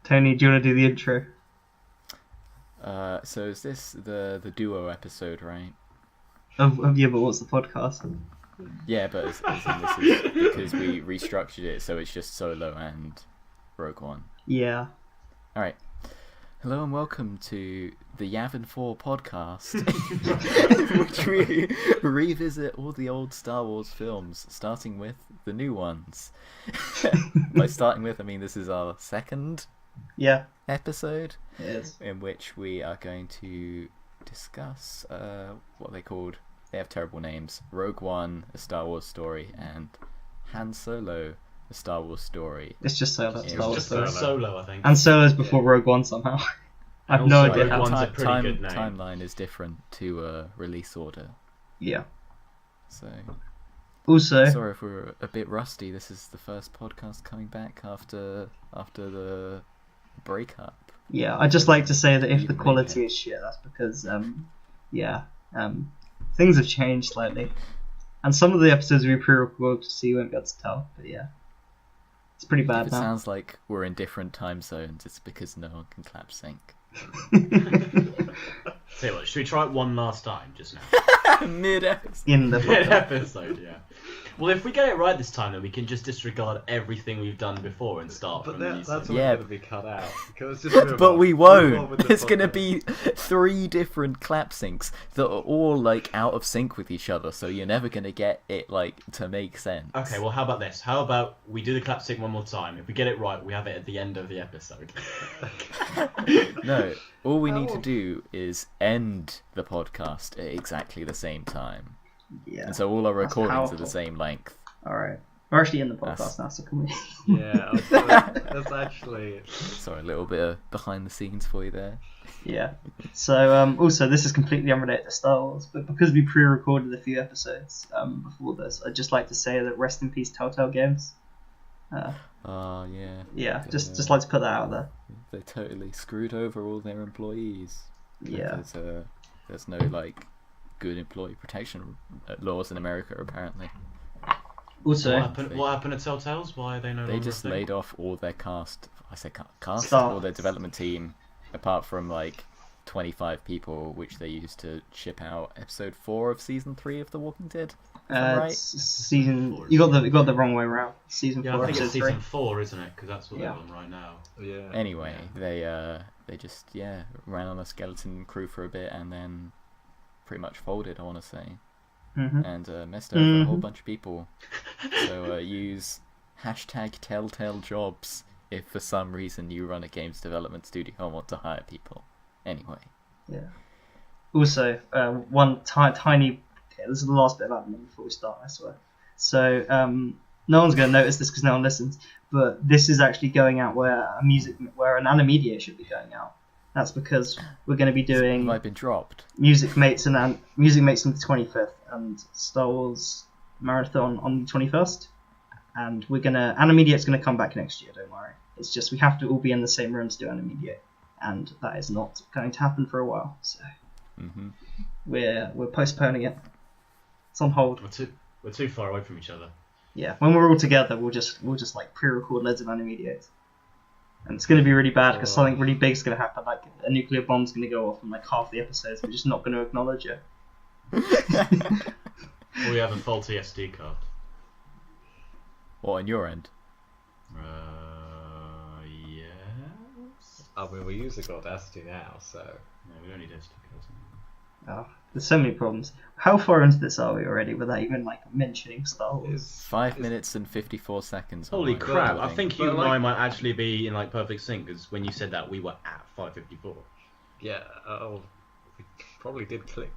Tony, do you want to do the intro? So is this the duo episode, right? Yeah, but what's the podcast? Yeah, but as in this is because we restructured it, so it's just Solo and Rogue One. Yeah. All right. Hello and welcome to the Yavin 4 podcast, in which we revisit all the old Star Wars films, starting with the new ones. By starting with, I mean this is our second episode, in which we are going to discuss what they called. They have terrible names: Rogue One, A Star Wars Story, and Han Solo, A Star Wars Story. It's just Solo. Solo, I think. And Solo's before Rogue One somehow. I have no idea Rogue how. One's a pretty good name. Timeline is different to release order. Yeah. So. Also. Sorry if we're a bit rusty. This is the first podcast coming back after the breakup. Yeah, I'd just like to say that if the quality is shit, that's because things have changed slightly, and some of the episodes we pre-recorded, so you won't be able to tell. But yeah, it's pretty bad if it now. Sounds like we're in different time zones. It's because no one can clap sync. Tell you what, should we try it one last time just now? Mid-episode. In the Mid-episode, yeah. Well, if we get it right this time, then we can just disregard everything we've done before and start from that's all yeah. going to be cut out. Just but we won't. There's going to be 3 different clap syncs that are all like out of sync with each other, so you're never going to get it like to make sense. Okay, well, how about this? How about we do the clap sync one more time? If we get it right, we have it at the end of the episode. No, all we need to do is end the podcast at exactly the same time. Yeah. And so all our recordings are the same length. Alright. We're actually in the podcast now, so can we? Yeah, that's actually... Sorry, a little bit of behind the scenes for you there. Yeah. So, also, this is completely unrelated to Star Wars, but because we pre-recorded a few episodes before this, I'd just like to say that rest in peace Telltale Games. Yeah. Yeah, just like to put that out there. They totally screwed over all their employees. Yeah. There's no, like, good employee protection laws in America, apparently. Also, what happened to Telltales? Why are they no longer? They just laid off all their cast. I say cast, Staff. all their development team, apart from like 25 people, which they used to ship out episode 4 of season 3 of The Walking Dead. Right? Season. You got the wrong way around. Season 4. I think it's episode 3. season 4, isn't it? Because that's what they're on right now. Yeah. Anyway, they just ran on a skeleton crew for a bit and then pretty much folded, I want to say, and messed over a whole bunch of people. So use #TelltaleJobs if for some reason you run a games development studio and want to hire people. Anyway. Yeah. Also, one tiny. Okay, this is the last bit about me before we start, I swear. So, no one's going to notice this because no one listens, but this is actually going out where an Animedia should be going out. That's because we're going to be doing. Have I been dropped? Music Mates on the 25th and Star Wars Marathon on the 21st, and Animedia's going to come back next year. Don't worry. It's just we have to all be in the same room to do Animedia, and that is not going to happen for a while. So we're postponing it. It's on hold. We're too far away from each other. Yeah, when we're all together, we'll just like pre-record loads of Animedias. And it's going to be really bad because something really big is going to happen, like a nuclear bomb's going to go off in like half the episodes. We're just not going to acknowledge it. Or we have a faulty SD card. What, on your end? Yes. I mean, we use the Audacity now, so... No, we don't need SD cards. Oh, there's so many problems. How far into this are we already without even like mentioning Star Wars? 5 minutes and 54 seconds. Holy crap! I think you and like, I might actually be in like perfect sync because when you said that, we were at 5:54. Yeah. We probably did click.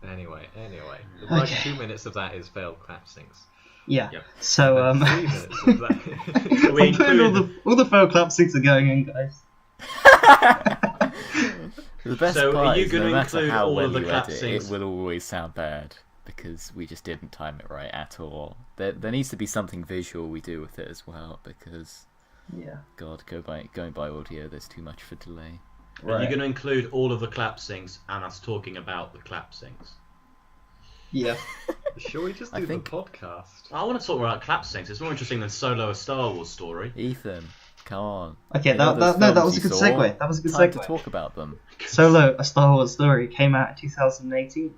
Anyway, like 2 minutes of that is failed clap syncs. Yeah. Yep. So 3 minutes of that. We all the failed clap syncs are going in, guys. The best So part are you is going no to matter include how all well of the you clap edit, syncs? it will always sound bad because we just didn't time it right at all. There needs to be something visual we do with it as well because, God, going by audio, there's too much for delay. Are you going to include all of the clap syncs and us talking about the clap syncs? Yeah. Shall we just do the podcast? I want to talk about clap syncs. It's more interesting than Solo: A Star Wars Story. Ethan, Come on. Okay, You know those that films was a you good saw? segue. That was a good Time to segue. talk about them. Solo: A Star Wars Story came out in 2018.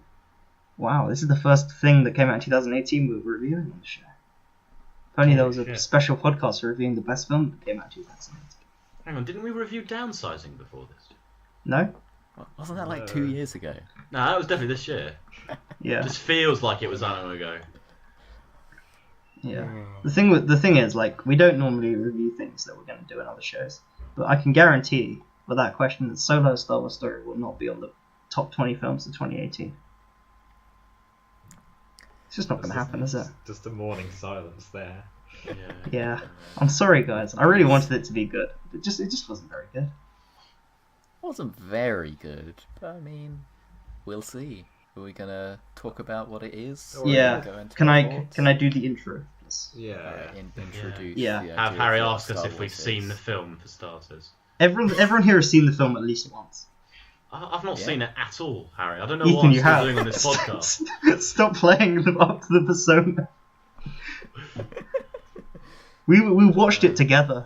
Wow, this is the first thing that came out in 2018 we were reviewing on the show. If only there was a shit. special podcast reviewing the best film that came out in 2018. Hang on, didn't we review Downsizing before this? No? Wasn't that like 2 years ago? No, that was definitely this year. Yeah. It just feels like it was that long ago. Yeah. The thing is, like, we don't normally review things that we're going to do in other shows, but I can guarantee, without question, that Solo: A Star Wars Story will not be on the top 20 films of 2018. It's just not going to happen, is it? Just a mourning silence there. Yeah. I'm sorry, guys. I really wanted it to be good. It just wasn't very good. Wasn't very good, but I mean, we'll see. Are we gonna talk about what it is? Or Yeah. Go into Can our I thoughts? do the intro? Please? Yeah. Introduce. Yeah. the Have idea Harry of what ask us Star if we've Wars seen is. the film, for starters. Everyone here has seen the film at least once. I've not Yeah. seen it at all, Harry. I don't know Ethan, what I'm you still have. doing on this podcast. Stop playing up to the persona. We watched it together.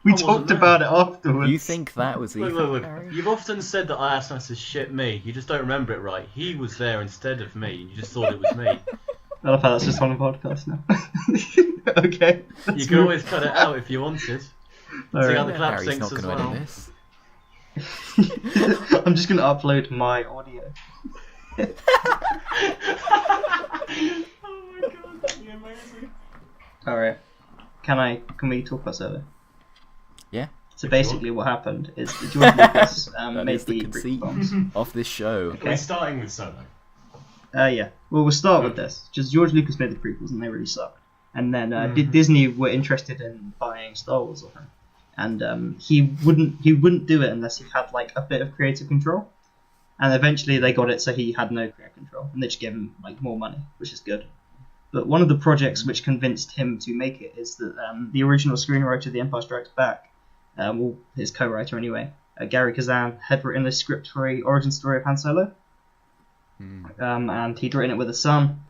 We I wasn't talked there. about it afterwards. You think that was Ethan? Look. Harry? You've often said that ISS is shit me. You just don't remember it right. He was there instead of me. You just thought it was me. I love how that's just on a podcast now. Okay. You could always cut it out if you wanted. All Take right. out the clap Harry's syncs not as going to well. edit this. I'm just gonna upload my audio. Oh my god, that'd be amazing. All right. Can we talk about Solo? Yeah. So basically, what happened is that George Lucas That made is the the conceit prequels. of this show. We're starting with Solo. Yeah. Well, we'll start with this. Just George Lucas made the prequels, and they really sucked. And then Disney were interested in buying Star Wars off him, and he wouldn't do it unless he had like a bit of creative control. And eventually, they got it so he had no creative control, and they just gave him like more money, which is good. But one of the projects which convinced him to make it is that the original screenwriter of The Empire Strikes Back, well, his co-writer anyway, Gary Kazan, had written the script for a origin story of Han Solo. And he'd written it with a son.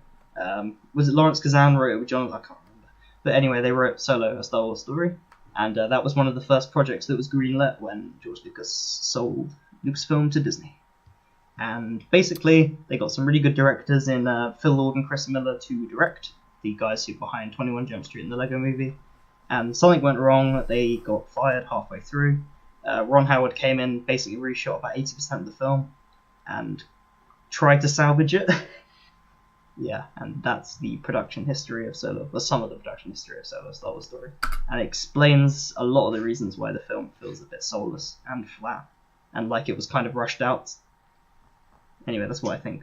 Was it Lawrence Kazan wrote it with John? I can't remember. But anyway, they wrote Solo: A Star Wars Story, and that was one of the first projects that was greenlit when George Lucas sold Lucasfilm to Disney. And basically, they got some really good directors in Phil Lord and Chris Miller to direct, the guys who were behind 21 Jump Street and the Lego Movie. And something went wrong. They got fired halfway through. Ron Howard came in, basically reshot about 80% of the film, and tried to salvage it. Yeah, and that's the production history of Solo, or some of the production history of Solo: Star Wars Story. And it explains a lot of the reasons why the film feels a bit soulless and flat, and like it was kind of rushed out. Anyway, that's what I think.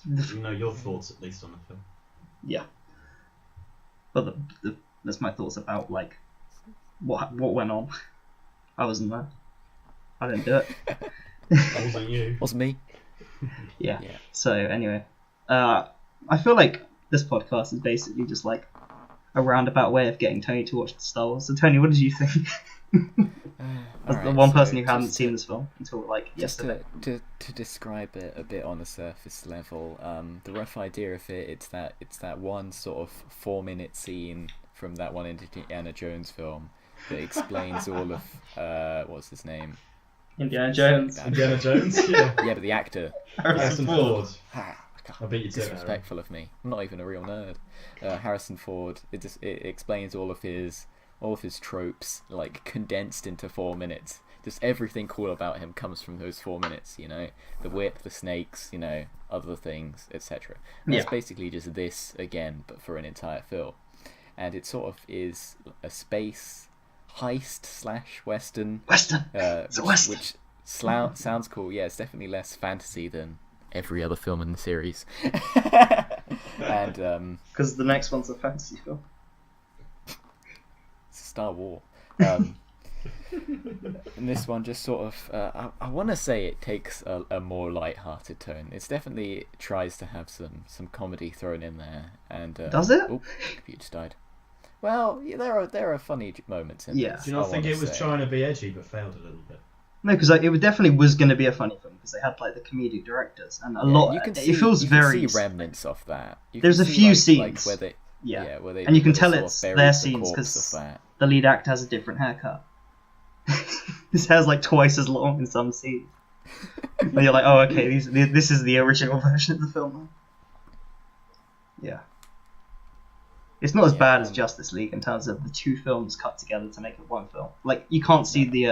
You know your thoughts at least on the film. Yeah. But that's my thoughts about like what went on. I wasn't there. I didn't do it. That wasn't you. Wasn't me. Yeah. Yeah. So anyway, I feel like this podcast is basically just like a roundabout way of getting Tony to watch Star Wars. So Tony, what did you think? As the Alright, one so person who hadn't just seen to- this film until like Just yesterday. to describe it a bit on a surface level, the rough idea of it's that one sort of 4-minute scene from that one Indiana Jones film that explains all of what's his name? Indiana Jones. Indiana Jones? Yeah. Yeah, but the actor. Harrison Ford. Ah, I beat you to it, Harry. disrespectful of me. I'm not even a real nerd. Harrison Ford. It explains all of his tropes, like condensed into 4 minutes. Just everything cool about him comes from those 4 minutes. You know, the whip, the snakes, you know, other things, etc. And It's Yeah. basically just this again, but for an entire film. And it sort of is a space heist / western. Western. It's a Western. Which sounds cool. Yeah, it's definitely less fantasy than every other film in the series. And Because the next one's a fantasy film. it's Star Wars. And this one just sort of, I want to say it takes a more light-hearted tone. It's definitely tries to have some comedy thrown in there. And Does it? Oh, computer just died. Well, yeah, there are funny moments in Yeah. this. Do you not I think wanna it was say. trying to be edgy but failed a little bit? No, because it definitely was going to be a funny film because they had like the comedic directors and a Yeah, lot. you can It see, feels you can very. see remnants of that. You There's can a see, few like scenes where they Yeah, where and you can they tell sort of it's buried their the scenes corpse because of that. the lead actor has a different haircut. His hair's like twice as long in some scenes. And you're like, oh, okay, this is the original version of the film. Yeah. It's not as bad as Justice League in terms of the two films cut together to make it one film. Like, you can't see the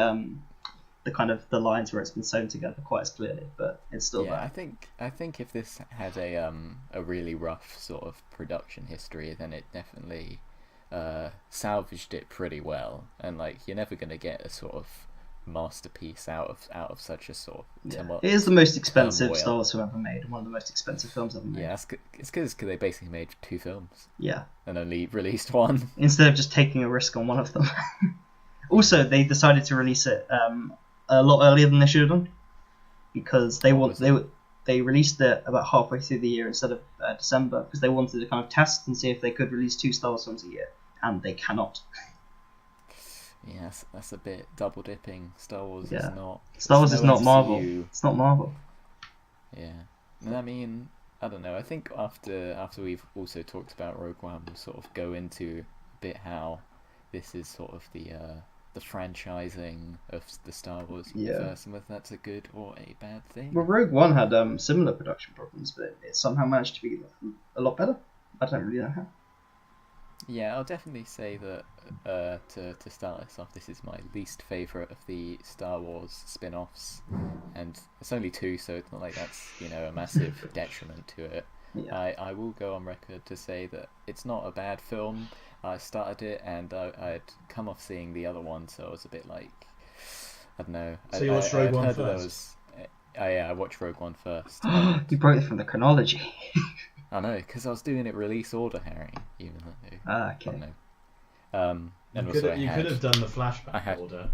kind of the lines where it's been sewn together quite as clearly, but it's still there. I think if this had a really rough sort of production history, then it definitely salvaged it pretty well. And like, you're never gonna get a sort of masterpiece out of such a sort of it is the most expensive turmoil. Star Wars film ever made, one of the most expensive films ever made. Yeah, it's because they basically made 2 films. Yeah. And only released 1. Instead of just taking a risk on one of them. Also, they decided to release it a lot earlier than they should have done, because they released it about halfway through the year instead of December, because they wanted to kind of test and see if they could release 2 Star Wars films a year, and they cannot. Yeah, that's a bit double dipping. Star Wars is not. Star Wars is not Marvel. MCU. It's not Marvel. Yeah, and I mean, I don't know. I think after we've also talked about Rogue One, we'll sort of go into a bit how this is sort of the franchising of the Star Wars universe, and whether that's a good or a bad thing. Well, Rogue One had similar production problems, but it somehow managed to be a lot better. I don't really know how. Yeah, I'll definitely say that to start us off, this is my least favourite of the Star Wars spin-offs, and it's only 2, so it's not like that's a massive detriment to it. Yeah. I will go on record to say that it's not a bad film. I started it and I'd come off seeing the other one, so I was a bit like, I don't know. So you watched Rogue One first? I watched Rogue One first. You broke it from the chronology. I know, because I was doing it release order, Harry. Even though. Okay. And you could have done the flashback order.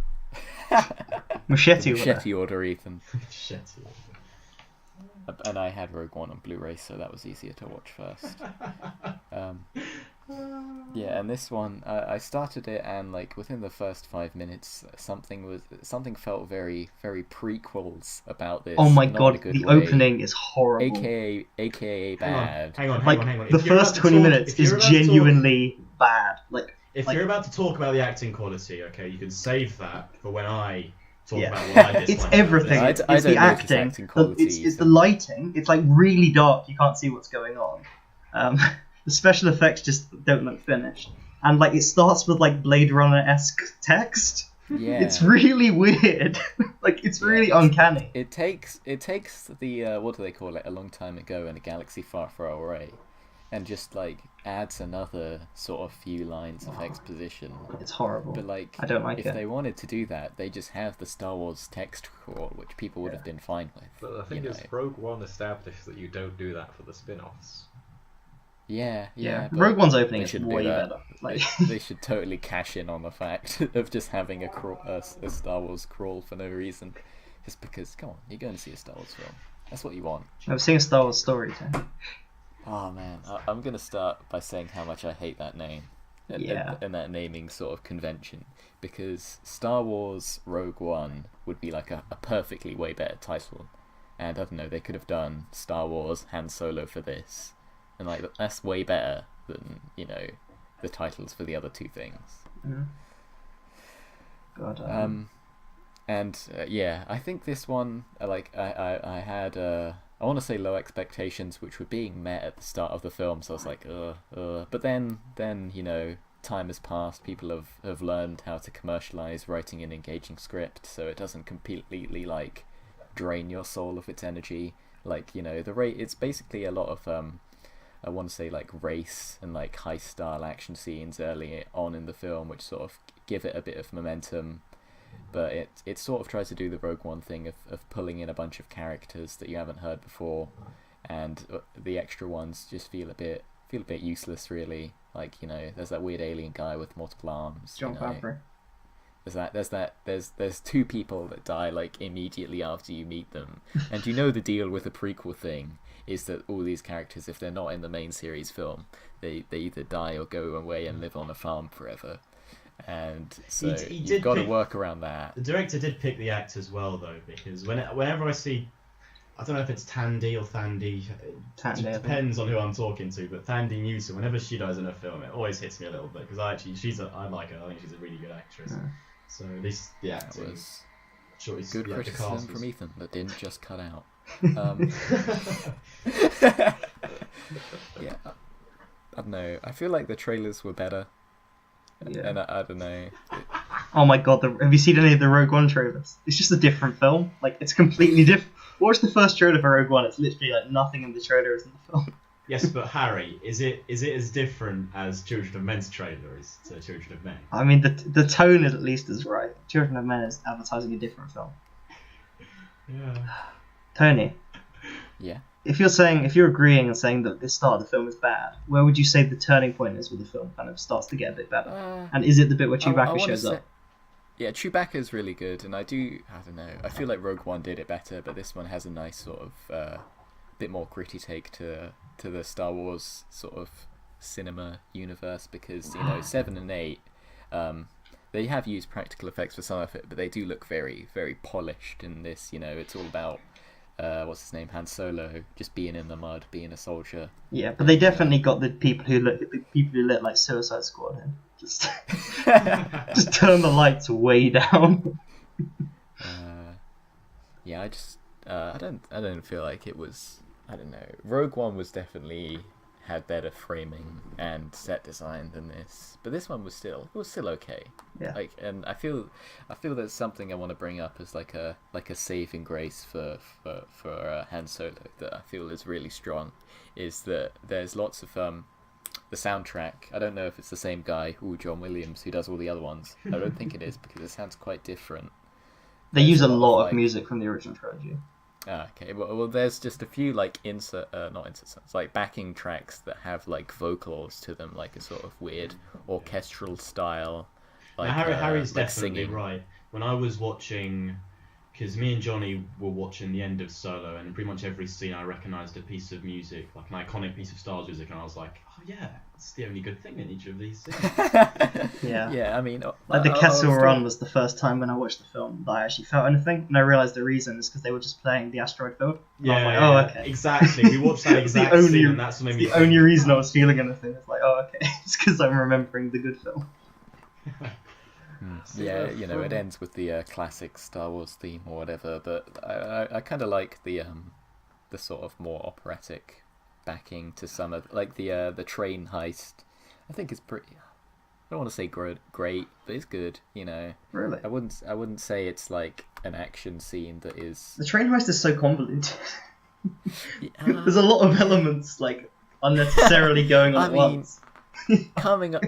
Machete order, Ethan. Machete order. And I had Rogue One on Blu-ray, so that was easier to watch first. Yeah, and this one, I started it, and like within the first 5 minutes, something felt very, very prequels about this. Oh my god, the opening is horrible. AKA bad. Hang on. The first 20 minutes is genuinely bad. If you're about to talk about the acting quality, okay, you can save that for when I talk about what I dislike. It's everything. It's the acting. It's the lighting. It's like really dark. You can't see what's going on. The special effects just don't look finished. And like it starts with like Blade Runner-esque text. Yeah. It's really weird. Like it's really uncanny. It takes the what do they call it? A long time ago in a galaxy far, far away, and just like adds another sort of few lines of exposition. It's horrible. But like, I don't like it. If they wanted to do that, they just have the Star Wars text crawl, which people would have been fine with. But the thing is, Rogue One established that you don't do that for the spin-offs. Yeah. Rogue One's opening is way better. Like they should totally cash in on the fact of just having a Star Wars crawl for no reason, just because. Come on, you're going to see a Star Wars film. That's what you want. I've seen a Star Wars story too. Oh man, I'm gonna start by saying how much I hate that name. And that naming sort of convention, because Star Wars Rogue One would be like a perfectly way better title, and I don't know, they could have done Star Wars Han Solo for this. And like that's way better than the titles for the other 2 things. Mm. God. I think this one, like I had I want to say low expectations, which were being met at the start of the film. So I was like, but then time has passed. People have learned how to commercialize writing an engaging script, so it doesn't completely like drain your soul of its energy. Like the rate. It's basically a lot of I want to say like race and like high style action scenes early on in the film, which sort of give it a bit of momentum, but it sort of tries to do the Rogue One thing of pulling in a bunch of characters that you haven't heard before, and the extra ones just feel a bit useless really. Like there's that weird alien guy with multiple arms. John Favreau. There's 2 people that die like immediately after you meet them, and the deal with the prequel thing is that all these characters, if they're not in the main series film, they either die or go away and live on a farm forever. And so you've got to work around that. The director did pick the actors well, though, because whenever I see I don't know if it's Tandy or Thandy. Tandy, I It think. depends on who I'm talking to, but Thandie Newton, whenever she dies in a film, it always hits me a little bit because I like her. I think she's a really good actress. Yeah. So at least the That acting, was choice, good the criticism cast from was- Ethan that didn't just cut out. Yeah, I don't know. I feel like the trailers were better, Yeah. and I don't know. Oh my god, have you seen any of the Rogue One trailers? It's just a different film. Like, it's completely different. Watch the first trailer for Rogue One. It's literally like nothing in the trailer is in the film. Yes, but Harry, is it as different as Children of Men's trailer is to Children of Men? I mean, the tone is at least as right. Children of Men is advertising a different film. Yeah. Tony, Yeah. if you're agreeing and saying that the start of the film is bad, where would you say the turning point is where the film kind of starts to get a bit better? And is it the bit where I Chewbacca wanna shows say- up? Yeah, Chewbacca's really good, and I don't know. I feel like Rogue One did it better, but this one has a nice sort of bit more gritty take to the Star Wars sort of cinema universe because 7 and 8, they have used practical effects for some of it, but they do look very, very polished in this. It's all about what's his name, Han Solo, just being in the mud, being a soldier. Yeah, but they definitely got the people who lit like Suicide Squad in. Just just turn the lights way down. Yeah, I don't feel like it was. I don't know. Rogue One was definitely had better framing and set design than this, but this one was still okay. Yeah. And I feel there's something I want to bring up as like a saving grace for Han Solo that I feel is really strong, is that there's lots of the soundtrack. I don't know if it's the same guy, John Williams, who does all the other ones. I don't think it is because it sounds quite different. They use a lot of like- music from the original trilogy. Okay, well, there's just a few like like backing tracks that have like vocals to them, like a sort of weird orchestral style. Like Now, Harry's like definitely singing. right. When I was watching, because me and Johnny were watching the end of Solo, and pretty much every scene I recognised a piece of music, like an iconic piece of Star Wars music, and I was like, oh yeah, that's the only good thing in each of these scenes. Yeah. Yeah, I mean, Like the I Kessel was Run was the first time when I watched the film that I actually felt anything, and I realised the reason is because they were just playing the asteroid field. And I was like, oh, okay. Exactly. We watched that It's the exact only- scene, and that's what made me The think. only reason I was feeling anything is like, oh, okay, it's because I'm remembering the good film. Yeah, it ends with the classic Star Wars theme or whatever, but I kind of like the sort of more operatic backing to some of like the train heist. I think it's pretty. I don't want to say great, but it's good. Really? I wouldn't say it's like an action scene that is. The train heist is so convoluted. Yeah, There's a lot of elements like unnecessarily going on I at mean, once.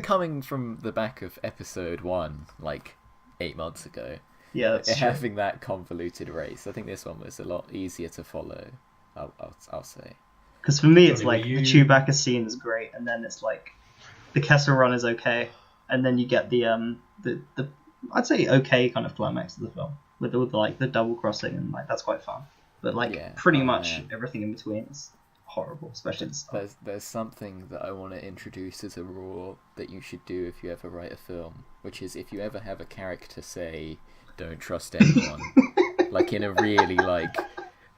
coming from the back of Episode 1, like 8 months ago. Yeah, that's true. Having that convoluted race, I think this one was a lot easier to follow. I'll say. Because for me, it's Johnny, like were the you- Chewbacca scene is great, and then it's like the Kessel Run is okay, and then you get the I'd say okay kind of climax of the film with like the double crossing, and like that's quite fun. But like Yeah, pretty oh, much man. everything in between is horrible, especially the start. There's something that I want to introduce as a rule that you should do if you ever write a film, which is if you ever have a character say, "Don't trust anyone," like in a really like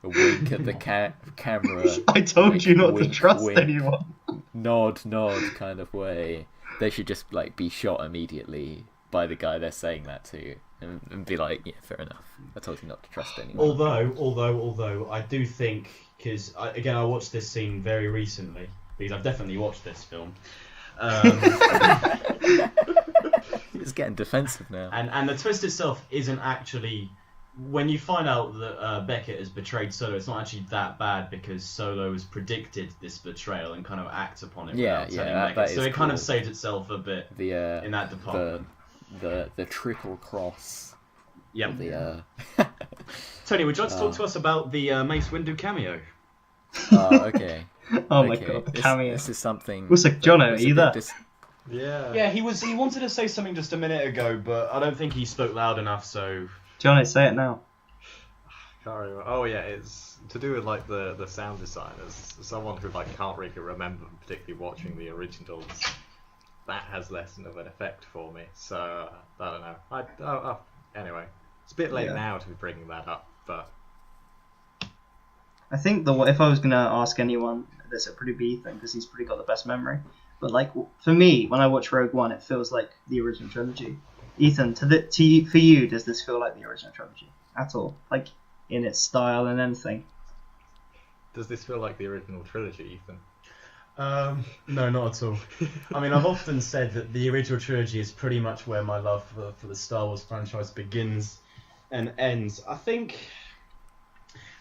a wink at the camera. I told like, you not to wink, trust wink, anyone. nod kind of way. They should just like be shot immediately by the guy they're saying that to, and be like, yeah, fair enough. I told you not to trust anyone. Although I do think, because I watched this scene very recently because I've definitely watched this film. It's getting defensive now. And the twist itself isn't actually, when you find out that Beckett has betrayed Solo, it's not actually that bad because Solo has predicted this betrayal and kind of acts upon it Yeah, without yeah, telling that Beckett. So is it kind of cool. saves itself a bit The in that department. the triple cross. Yep. The Tony, would you like to talk to us about the Mace Windu cameo? okay. Oh my Okay, god, the this- cameo. This is something. Also, Jono, was are a you bit there? Yeah. Yeah, he wanted to say something just a minute ago, but I don't think he spoke loud enough, so... Johnny, say it now. Can't remember. Oh yeah, it's to do with like the sound design. As someone who like can't really remember particularly watching the originals, that has less of an effect for me. So I don't know. Anyway, it's a bit late Yeah. now to be bringing that up, but I think if I was gonna ask anyone, this would probably be Ethan because he's pretty got the best memory. But like for me, when I watch Rogue One, it feels like the original trilogy. Ethan, for you, does this feel like the original trilogy at all? Like in its style and anything? Does this feel like the original trilogy, Ethan? No, not at all. I mean, I've often said that the original trilogy is pretty much where my love for the Star Wars franchise begins and ends. I think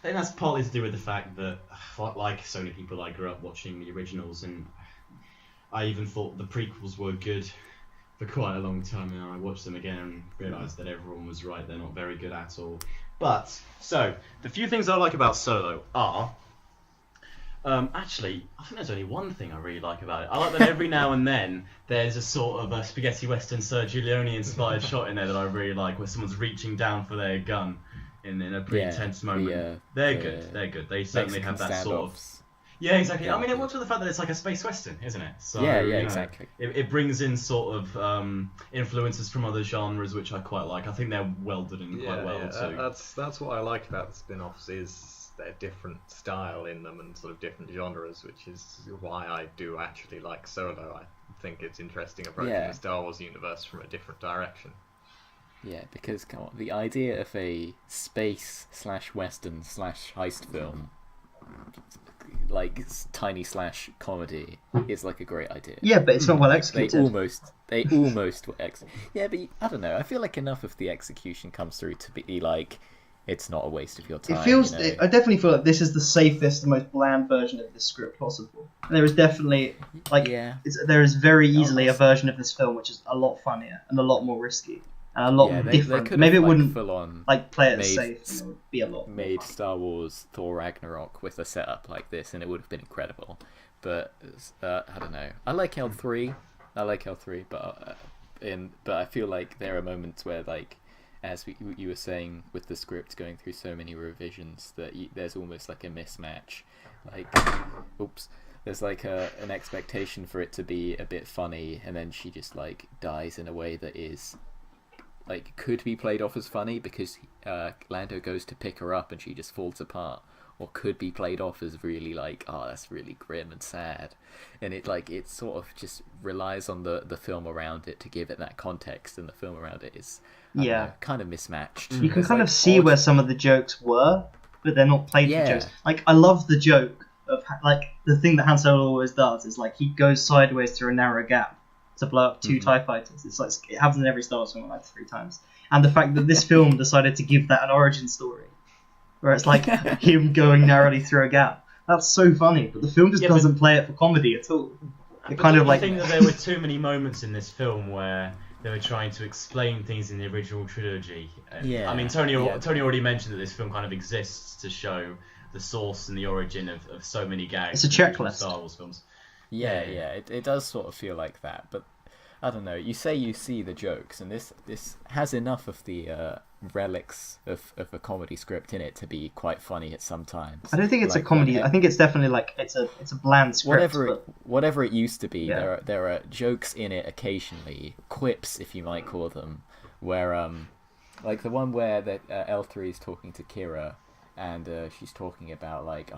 that's partly to do with the fact that, like so many people, I grew up watching the originals, and I even thought the prequels were good for quite a long time, and I watched them again and realised that everyone was right, they're not very good at all. But, so, the few things I like about Solo are... actually, I think there's only one thing I really like about it. I like that every now and then there's a sort of a spaghetti western Sergio Leone inspired shot in there that I really like, where someone's reaching down for their gun in a pretty tense moment. They're good. They certainly have that sort of... Yeah, exactly. I mean, it works with the fact that it's like a space western, isn't it? So, exactly. It brings in sort of influences from other genres, which I quite like. I think they're welded in quite well too. That's what I like about the spin-offs is their different style in them and sort of different genres, which is why I do actually like Solo. I think it's interesting approaching the Star Wars universe from a different direction. Yeah, because come on, the idea of a space/western/heist film, like tiny slash comedy, is like a great idea. Yeah, but it's not well executed. They almost yeah, but I don't know. I feel like enough of the execution comes through to be like, it's not a waste of your time. It feels. I definitely feel like this is the safest, the most bland version of this script possible. And there is definitely there is very easily a version of this film which is a lot funnier and a lot more risky. And a lot different. Maybe it wouldn't full on play it safe. And it would be a lot. Made Star Wars Thor Ragnarok with a setup like this, and it would have been incredible. But I don't know. I like L3, but I feel like there are moments where, like, as you were saying, with the script going through so many revisions, that there's almost like a mismatch. Like, there's like an expectation for it to be a bit funny, and then she just like dies in a way that is, like, could be played off as funny because Lando goes to pick her up and she just falls apart, or could be played off as really like, oh, that's really grim and sad, and it sort of just relies on the film around it to give it that context, and the film around it is kind of mismatched. You can kind of see where some of the jokes were, but they're not played for jokes. Like, I love the joke of, like, the thing that Han Solo always does is, like, he goes sideways through a narrow gap to blow up two TIE fighters. It's like, it happens in every Star Wars film like 3 times. And the fact that this film decided to give that an origin story, where it's like him going narrowly through a gap. That's so funny, but the film just doesn't play it for comedy at all. I think that there were too many moments in this film where they were trying to explain things in the original trilogy. I mean, Tony already mentioned that this film kind of exists to show the source and the origin of so many gags. It's a checklist. Star Wars films. It does sort of feel like that, but I don't know. You say you see the jokes, and this has enough of the relics of a comedy script in it to be quite funny at some times. I don't think it's a comedy. I think it's definitely like it's a bland script. Whatever it used to be, there are jokes in it occasionally, quips if you might call them, where like the one where that L3 is talking to Kira, and she's talking about like,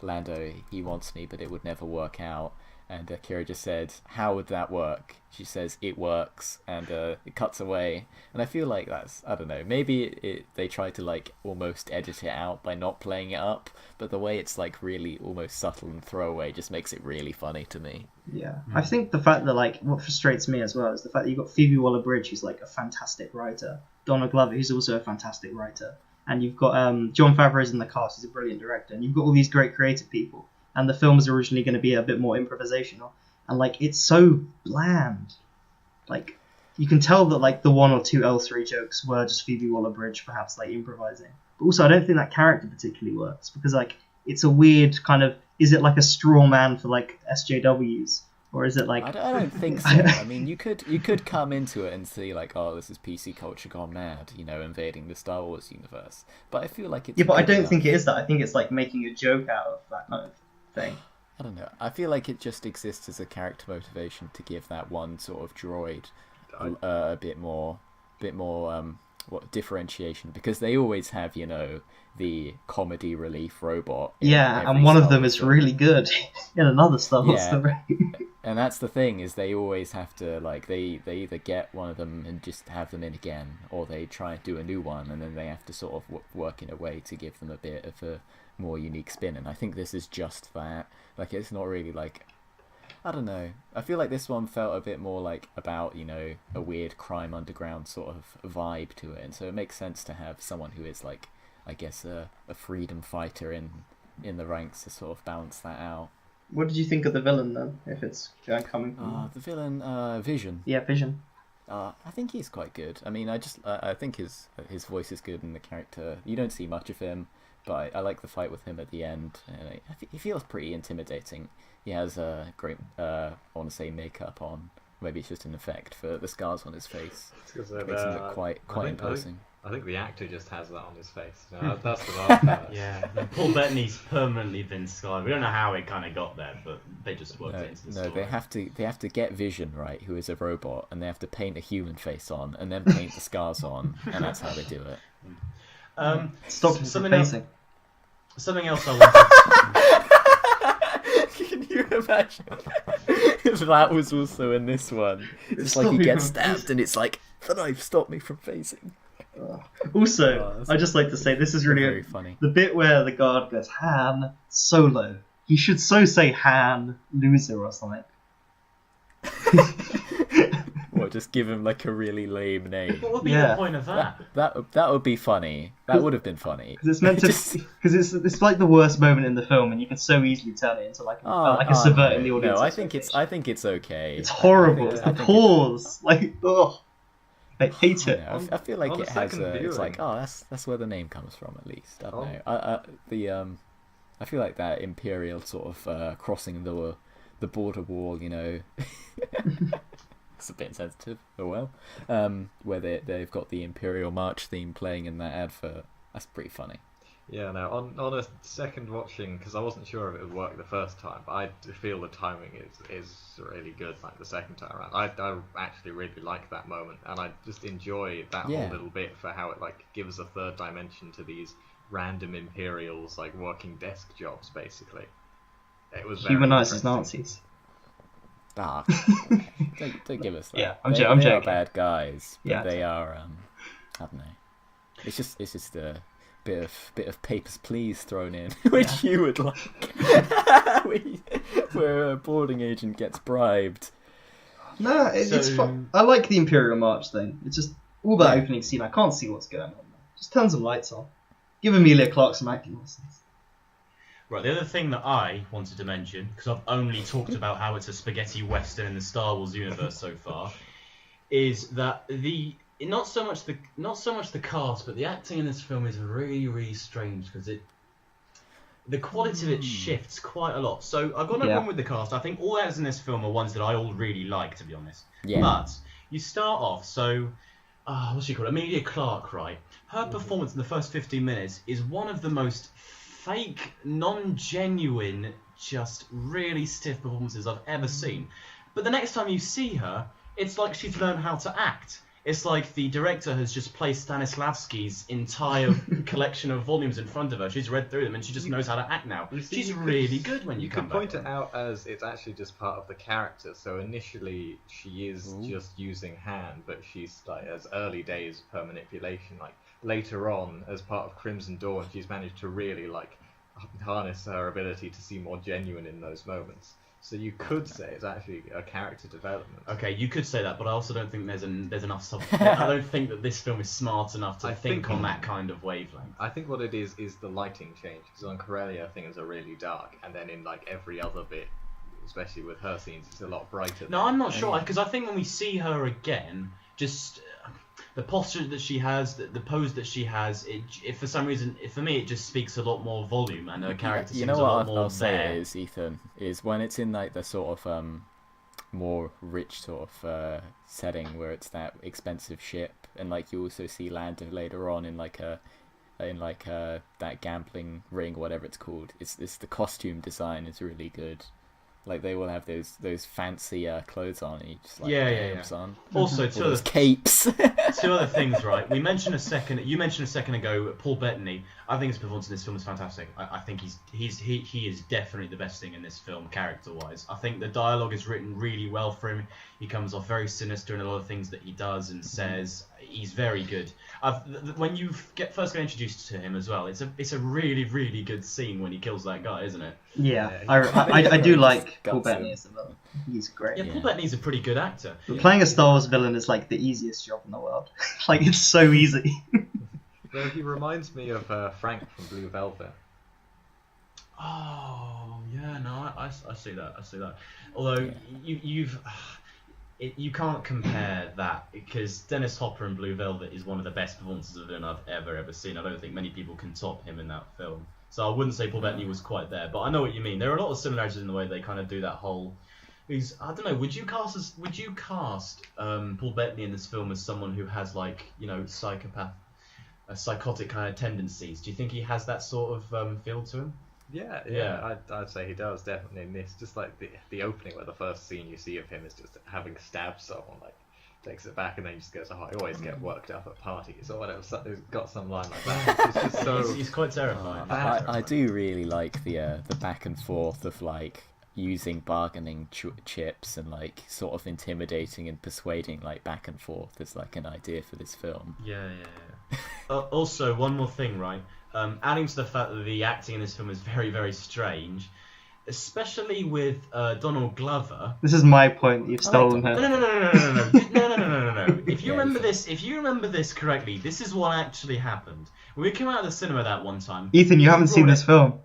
Lando, he wants me, but it would never work out. And Kira just said, how would that work? She says, it works, and it cuts away. And I feel like that's, I don't know, maybe they try to like almost edit it out by not playing it up, but the way it's like really almost subtle and throwaway just makes it really funny to me. Yeah, I think the fact that, like, what frustrates me as well is the fact that you've got Phoebe Waller-Bridge, who's like a fantastic writer, Donald Glover, who's also a fantastic writer, and you've got Jon Favreau's in the cast, who's a brilliant director, and you've got all these great creative people. And the film was originally going to be a bit more improvisational, and like it's so bland. Like, you can tell that like the 1 or 2 L3 jokes were just Phoebe Waller-Bridge perhaps like improvising. But also, I don't think that character particularly works because like it's a weird kind of, is it like a straw man for like SJWs, or is it like? I don't think so. I mean, you could come into it and see like, oh, this is PC culture gone mad, invading the Star Wars universe. But I feel like it's but I don't think it is that. I think it's like making a joke out of that kind of thing. I don't know. I feel like it just exists as a character motivation to give that one sort of droid a bit more differentiation, because they always have, you know, the comedy relief robot. Yeah, every and one of Star them Wars is film. really good in another Star Wars Yeah. story. And that's the thing, is they always have to, like, they either get one of them and just have them in again, or they try and do a new one, and then they have to sort of work in a way to give them a bit of a more unique spin. And I think this is just that. Like, it's not really like, I don't know. I feel like this one felt a bit more like about, you know, a weird crime underground sort of vibe to it, and so it makes sense to have someone who is like, I guess, a freedom fighter in the ranks to sort of balance that out. What did you think of the villain then? If it's coming from The villain, Vision. yeah, Vision. I think he's quite good. I mean, I think his voice is good, and the character, you don't see much of him, but I like the fight with him at the end. And he feels pretty intimidating. He has a great, I want to say, makeup on. Maybe it's just an effect for the scars on his face. Makes him look quite imposing. I think the actor just has that on his face. No, that's the last part. Yeah, Paul Bettany's permanently been scarred. We don't know how it kind of got there, but they just worked it into the story. They have to get Vision, right, who is a robot, and they have to paint a human face on, and then paint the scars on, and that's how they do it. Stop something facing. Something else I wanted. Can you imagine if that was also in this one? It's like he gets stabbed, and it's like, the knife stopped me from facing. Also, I just like to say this is really very funny. The bit where the guard goes Han Solo. He should say Han Loser or something. What, just give him like a really lame name? What would be the point of that? That would be funny. That would have been funny. Because it's meant to. Because it's like the worst moment in the film, and you can so easily turn it into like a subverting the audience. No, I think it's okay. It's horrible. I think the pause, like, ugh. I hate it. Yeah, I feel like on it a has second it's like, viewing. that's where the name comes from, at least. I don't Oh. know. I feel like that Imperial sort of crossing the border wall, you know. It's a bit insensitive, oh well. Where they've got the Imperial March theme playing in that advert. That's pretty funny. Yeah, no, on a second watching, because I wasn't sure if it would work the first time, but I feel the timing is really good, like the second time around. I actually really like that moment, and I just enjoy that whole little bit for how it like gives a third dimension to these random Imperials like working desk jobs, basically. It was very Humanises interesting. Nazis. Ah, don't give us that. Yeah, I'm joking. They are bad guys, but Yeah, they are. I don't know. It's just a bit of papers please thrown in, which you would like, where a boarding agent gets bribed. No, it's fun. I like the Imperial March thing. It's just all that opening scene. I can't see what's going on. Just turn some lights on. Give Emilia Clarke some acting lessons. Right, the other thing that I wanted to mention, because I've only talked about how it's a spaghetti western in the Star Wars universe so far, is that not so much the cast, but the acting in this film is really, really strange, because the quality of it shifts quite a lot. So I've got no problem with the cast. I think all actors in this film are ones that I all really like, to be honest. Yeah. But you start off, what's she called? Emilia Clarke, right? Her performance in the first 15 minutes is one of the most fake, non-genuine, just really stiff performances I've ever seen. But the next time you see her, it's like she's learned how to act. It's like the director has just placed Stanislavski's entire collection of volumes in front of her. She's read through them and she just knows how to act now. She's really good when you come back. You could point it out as it's actually just part of the character. So initially she is just using Han, but she's like as early days per manipulation. Like later on, as part of Crimson Dawn, she's managed to really like harness her ability to seem more genuine in those moments. So you could say it's actually a character development. Okay, you could say that, but I also don't think there's enough substance. I don't think that this film is smart enough to think on that kind of wavelength. I think what it is the lighting change. Because on Corellia, things are really dark, and then in like every other bit, especially with her scenes, it's a lot brighter. No, I'm not sure, because I think when we see her again, just the posture that she has, the pose that she has, it for some reason, for me, it just speaks a lot more volume, and her character seems a lot more I'll say there. is, Ethan, is when it's in like the sort of more rich sort of setting where it's that expensive ship, and like you also see Lando later on in like that gambling ring, whatever it's called. It's the costume design is really good. Like they will have those fancy clothes on, and he just jumps on. Also, All those capes. Two other things, right? You mentioned a second ago, Paul Bettany. I think his performance in this film is fantastic. I think he is definitely the best thing in this film, character-wise. I think the dialogue is written really well for him. He comes off very sinister in a lot of things that he does and says. He's very good. When you first get introduced to him as well, it's a really, really good scene when he kills that guy, isn't it? Yeah, I do like Paul Bettany as well. He's great. Yeah, Paul Bettany's a pretty good actor. But playing a Star Wars villain is like the easiest job in the world. Like, it's so easy. Well, he reminds me of Frank from Blue Velvet. Oh, yeah, no, I see that. Although you can't compare that, because Dennis Hopper in Blue Velvet is one of the best performances of a villain I've ever seen. I don't think many people can top him in that film. So I wouldn't say Paul Bettany was quite there, but I know what you mean. There are a lot of similarities in the way they kind of do that whole. I don't know. Would you cast Paul Bettany in this film as someone who has, like, you know, psychotic kind of tendencies? Do you think he has that sort of feel to him? Yeah. I'd say he does, definitely in this. Just like the opening, where the first scene you see of him is just having stabbed someone, like takes it back and then he just goes, "Oh, I always get worked up at parties," or whatever. He's got some line like that. It's just so. He's quite terrifying. I do really like the back and forth of like using bargaining chips and like sort of intimidating and persuading like back and forth as like an idea for this film. Yeah. Also, one more thing, right? Adding to the fact that the acting in this film is very, very strange, especially with Donald Glover. This is my point. You've stolen her. No. If you remember this correctly, this is what actually happened. When we came out of the cinema that one time. Ethan, you haven't seen this film.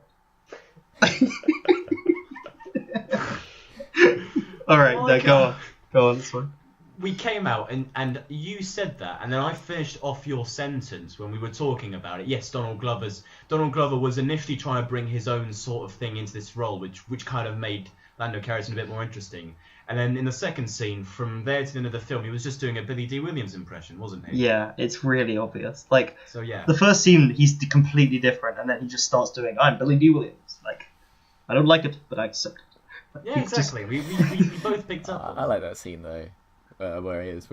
All right, no, go on. This one. We came out and you said that, and then I finished off your sentence when we were talking about it. Yes, Donald Glover was initially trying to bring his own sort of thing into this role, which kind of made Lando Calrissian a bit more interesting. And then in the second scene, from there to the end of the film, he was just doing a Billy D. Williams impression, wasn't he? Yeah, it's really obvious. Like, so yeah, the first scene, he's completely different, and then he just starts doing, "I'm Billy D. Williams." Like, I don't like it, but I accept it. Yeah, exactly. We both picked up. I like that scene though. Where his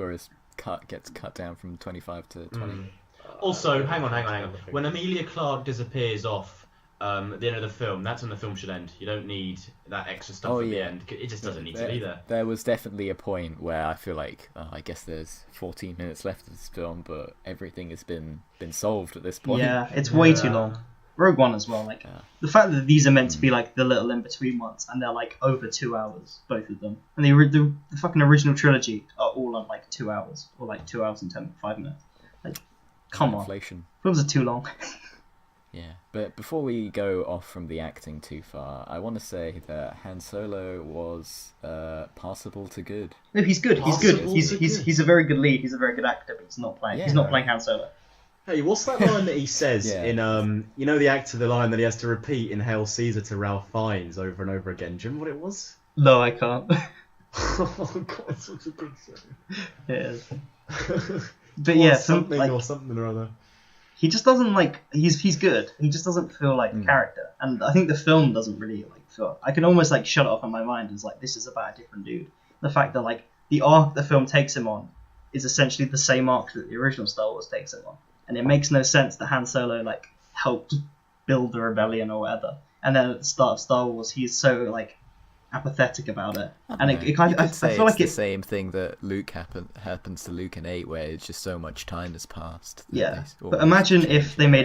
cut gets cut down from 25 to 20. Also, hang on. When Emilia Clarke disappears off at the end of the film, that's when the film should end. You don't need that extra stuff at the end. It just doesn't need to be there. There was definitely a point where I feel like, I guess there's 14 minutes left of this film, but everything has been solved at this point. Yeah, it's way too long. Rogue One as well, like, the fact that these are meant to be like the little in-between ones, and they're like over 2 hours, both of them. And the fucking original trilogy are all on like 2 hours, or like 2 hours and 5 minutes. Like, come on. Inflation. Films are too long. Yeah, but before we go off from the acting too far, I want to say that Han Solo was passable to good. No, he's good. He's a very good lead. He's a very good actor, but he's not playing Han Solo. Hey, what's that line that he says in you know, the line that he has to repeat in Hail Caesar to Ralph Fiennes over and over again? Do you remember what it was? No, I can't. Oh god, it's such a good song. It is. But yeah, something or other. He just doesn't like. He's good. He just doesn't feel like the character, and I think the film doesn't really like feel. I can almost like shut it off in my mind as like, this is about a different dude. The fact that like the arc the film takes him on is essentially the same arc that the original Star Wars takes him on. And it makes no sense that Han Solo like helped build the rebellion or whatever, and then at the start of Star Wars he's so like apathetic about it. And I feel like it's the same thing that Luke happens to Luke in 8, where it's just so much time has passed. Yeah, but imagine if they made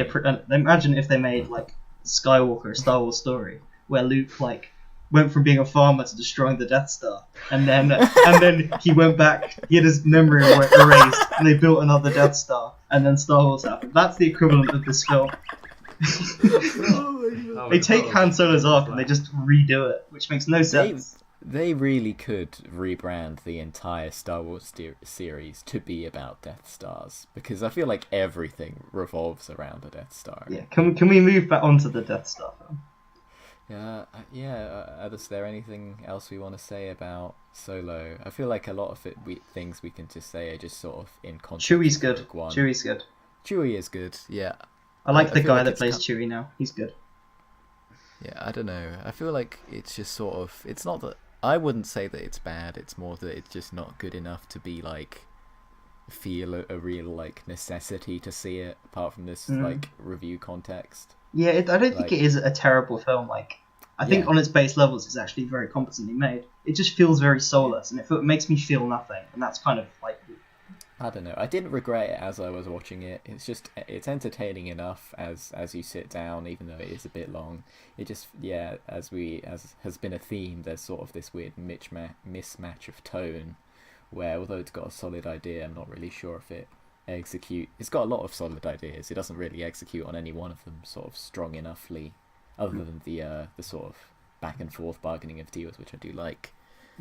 like Skywalker a Star Wars story where Luke like went from being a farmer to destroying the Death Star, and then he went back, he had his memory erased, and they built another Death Star, and then Star Wars happened. That's the equivalent of this film. They take Han Solo's arc and they just redo it, which makes no sense. They really could rebrand the entire Star Wars series to be about Death Stars, because I feel like everything revolves around a Death Star. Yeah, can we move back onto the Death Star film? Is there anything else we want to say about Solo? I feel like a lot of things we can just say are just sort of in context. Chewie's good. Chewie's good. Chewie is good, yeah. I like the guy that plays Chewie now. He's good. Yeah, I don't know. I feel like it's just sort of. It's not that. I wouldn't say that it's bad. It's more that it's just not good enough to be like feel a real like necessity to see it. Apart from this like review context. Yeah, I don't think Like- it is a terrible film. Like, I think Yeah. on its base levels, it's actually very competently made. It just feels very soulless, and it makes me feel nothing, and that's kind of like. I don't know. I didn't regret it as I was watching it. It's entertaining enough as you sit down, even though it is a bit long. It just as has been a theme. There's sort of this weird mismatch of tone, where although it's got a solid idea, I'm not really sure if it It's got a lot of solid ideas. It doesn't really execute on any one of them sort of strong enoughly, other than the sort of back and forth bargaining of deals, which I do like.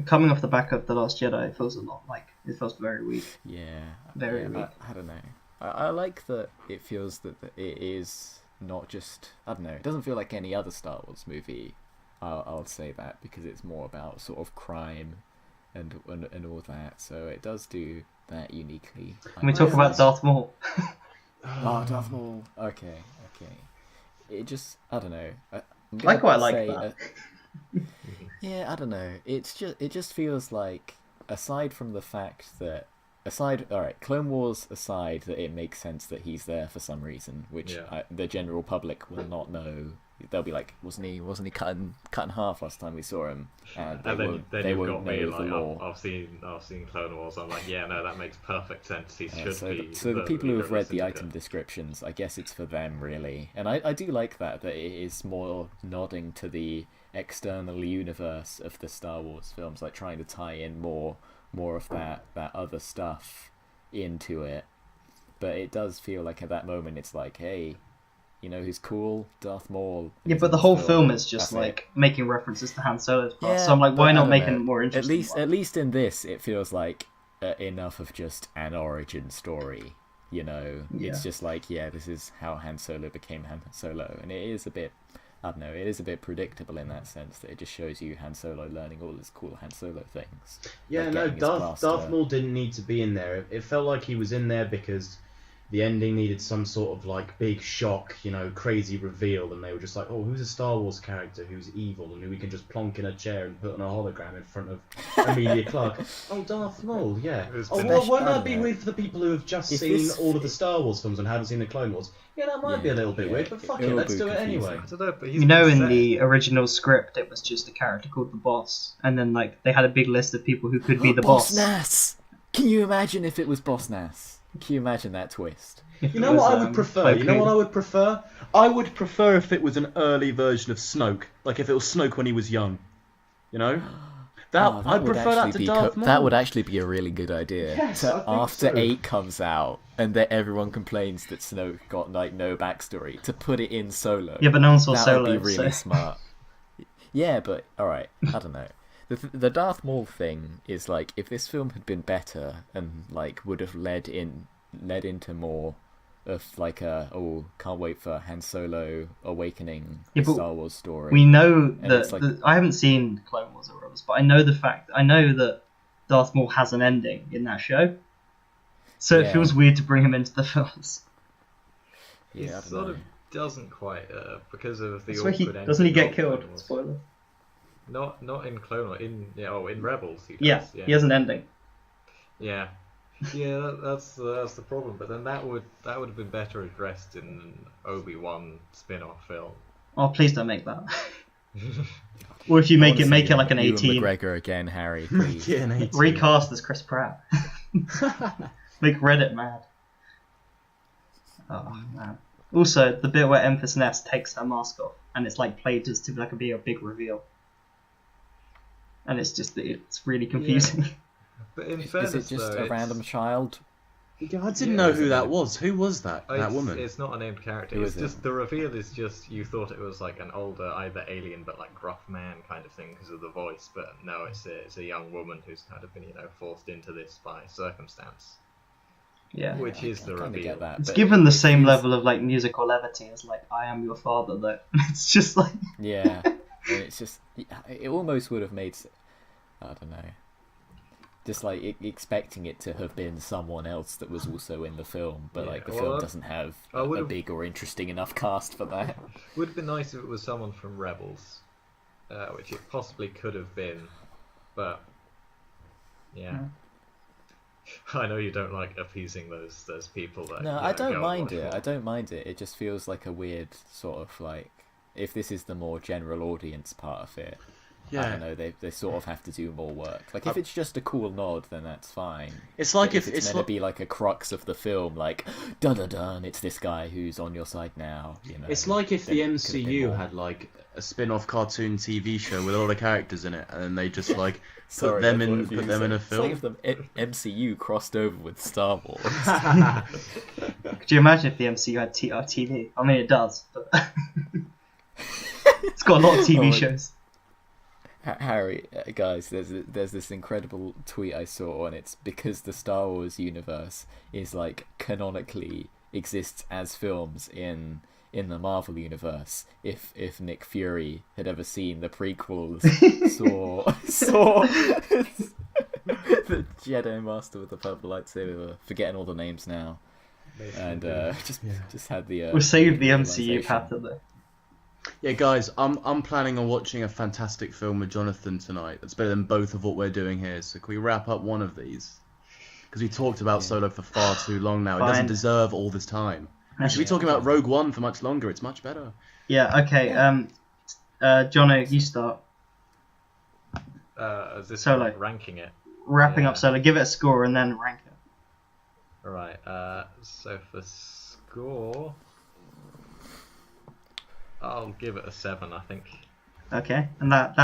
Coming off the back of The Last Jedi, it feels a lot like it feels very weak. Yeah, Very yeah, weak. I don't know. I like that it feels that it is not just. I don't know. It doesn't feel like any other Star Wars movie. I'll say that because it's more about sort of crime and all that. So it does do that uniquely. Can we talk about Darth Maul? Oh, Darth Maul. Okay. It just. I don't know. I quite like that. Yeah, I don't know. It just feels like, aside from the fact that, Clone Wars aside, that it makes sense that he's there for some reason, which the general public will not know. They'll be like, wasn't he cut in half last time we saw him? And they you've won't got me know the like law. I've seen Clone Wars. I'm like, yeah, no, that makes perfect sense. He should be. So the people who have read the syndicate. item descriptions, I guess it's for them really, and I do like that it is more nodding to the external universe of the Star Wars films, like trying to tie in more of that other stuff into it. But it does feel like at that moment it's like, hey, you know who's cool? Darth Maul. Yeah, but the whole film is just like making references to Han Solo's past. Yeah, So I'm like, why but I not don't make know. it more interesting? At least in this, it feels like enough of just an origin story. You know, it's just like, this is how Han Solo became Han Solo, and it is a bit. I don't know. It is a bit predictable in that sense that it just shows you Han Solo learning all his cool Han Solo things. Yeah, like no, getting his Darth blaster. Maul didn't need to be in there. It felt like he was in there because the ending needed some sort of like big shock, crazy reveal, and they were just like, oh, who's a Star Wars character who's evil and who we can just plonk in a chair and put on a hologram in front of Amelia Clark? Oh, Darth Maul, yeah. Oh, well, won't that be weird for the people who have just seen all of the Star Wars films and haven't seen the Clone Wars? Yeah, that might be a little bit weird, but fuck it, let's do it anyway. I don't know, but You know, in the original script, it was just a character called the Boss, and then like they had a big list of people who could be the boss. Nass! Can you imagine if it was Boss Nass? Can you imagine that twist? You know what I would prefer? You know what I would prefer? I would prefer if it was an early version of Snoke, like if it was Snoke when he was young. You know, I'd prefer that to Darth Maul. That would actually be a really good idea. Yes, I think After so. 8 comes out and that everyone complains that Snoke got like no backstory, to put it in Solo. Yeah, but no one saw that Solo. would be really so... smart. Yeah, but alright, I don't know. The Darth Maul thing is like, if this film had been better and like would have led into more of like can't wait for Han Solo awakening Star Wars story. We know And that it's like- I haven't seen Clone Wars or others, but I know that Darth Maul has an ending in that show. So Yeah. it feels weird to bring him into the films. He Yeah, I don't sort know. of doesn't quite because of the That's where awkward ending. doesn't he get of killed? Clone Wars. Spoiler. Not in Clone Wars. In Rebels. He Yeah, does, he has an ending. Yeah, that's the problem. But then that would have been better addressed in an Obi-Wan spin-off film. Oh, please don't make that. Or if you make it like an Ewan 18. McGregor again, Harry. Please. Yeah, an 18. Recast as Chris Pratt. Make Reddit mad. Oh man. Also, the bit where Empress Nest takes her mask off, and it's like played just to be a big reveal. And it's really confusing. But in Is fairness, it just though, a random child? Yeah, I didn't know who that was. Who was that? That it's, woman. It's not a named character. Who It's is it? just the reveal is just you thought it was like an older either alien but like gruff man kind of thing because of the voice, but no, it's a young woman who's kind of been forced into this by circumstance, Yeah. which is the I kinda reveal. get that, It's but given the same feels- level of like musical levity as like I Am Your Father, though. It's just like Yeah, and it's just it almost would have made. I don't know. just like expecting it to have been someone else that was also in the film, but Yeah, like the well, film doesn't have I a would've- big or interesting enough cast for that. Would have been nice if it was someone from Rebels, which it possibly could have been, but yeah. I know you don't like appeasing those people. That, No, you I know, don't go mind watch it. more. I don't mind it. It just feels like a weird sort of like, if this is the more general audience part of it, I don't know, they sort of have to do more work. Like, if it's just a cool nod, then that's fine. It's like But if it's it's meant like, to be like a crux of the film, like, dun dun dun, it's this guy who's on your side now. You know, it's like if then the it could have been MCU more. had like a spin-off cartoon TV show with all the characters in it, and then they just like Sorry, put them I thought in if you in a said- it's like film. if the MCU crossed over with Star Wars. Could you imagine if the MCU had TV? I mean, it does, but it's got a lot of TV Oh, shows. Harry, guys, there's this incredible tweet I saw, and it's because the Star Wars universe is like canonically exists as films in the Marvel universe. If Nick Fury had ever seen the prequels, saw the Jedi Master with the purple lightsaber, forgetting all the names now, and just had the We'll save the MCU realization. pattern though. Yeah, guys, I'm planning on watching a fantastic film with Jonathan tonight. That's better than both of what we're doing here. So can we wrap up one of these? Because we talked about Solo for far too long now. It doesn't Fine. deserve all this time. We That's- should be talking about Rogue One for much longer. It's much better. Yeah. Okay. Jono, you start. Is this Solo. like ranking it? Wrapping Yeah. up Solo. Give it a score and then rank it. Right. So for score, I'll give it a 7. I think. Okay. And that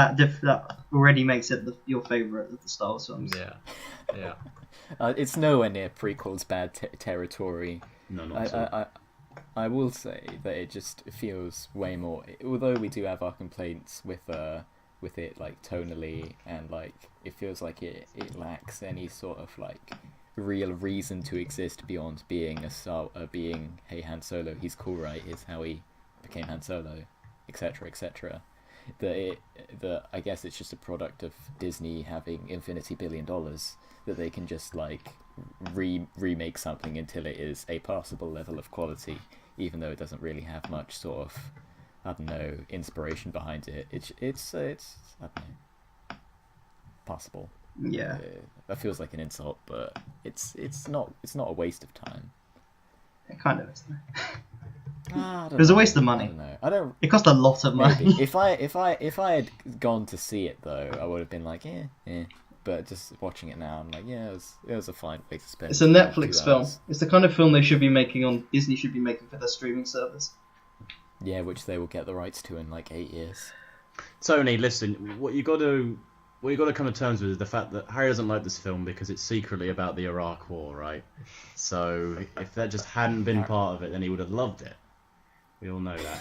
already makes it your favourite of the Star Wars films. Yeah. Yeah. It's nowhere near prequels bad territory. No, not at all. I will say that it just feels way more. Although we do have our complaints with it, like tonally, and like it feels like it lacks any sort of like real reason to exist beyond being being hey, Han Solo, he's cool, right? Here's how he became Han Solo, etc., etc. That I guess it's just a product of Disney having $1 billion that they can just like remake something until it is a passable level of quality, even though it doesn't really have much sort of, I don't know, inspiration behind it. It's I don't know, passable. Yeah. That feels like an insult, but it's not a waste of time. It kind of is. It It was a waste of money. I don't. It cost a lot of money. Maybe if I had gone to see it though, I would have been like, yeah. But just watching it now, I'm like, yeah, it was a fine way to spend. It's a Netflix 2 film. hours. It's the kind of film they should be making on Disney should be making for their streaming service. Yeah, which they will get the rights to in like 8 years. Tony, listen, what you got to come to terms with is the fact that Harry doesn't like this film because it's secretly about the Iraq War, right? So if that just hadn't been part of it, then he would have loved it. We all know that.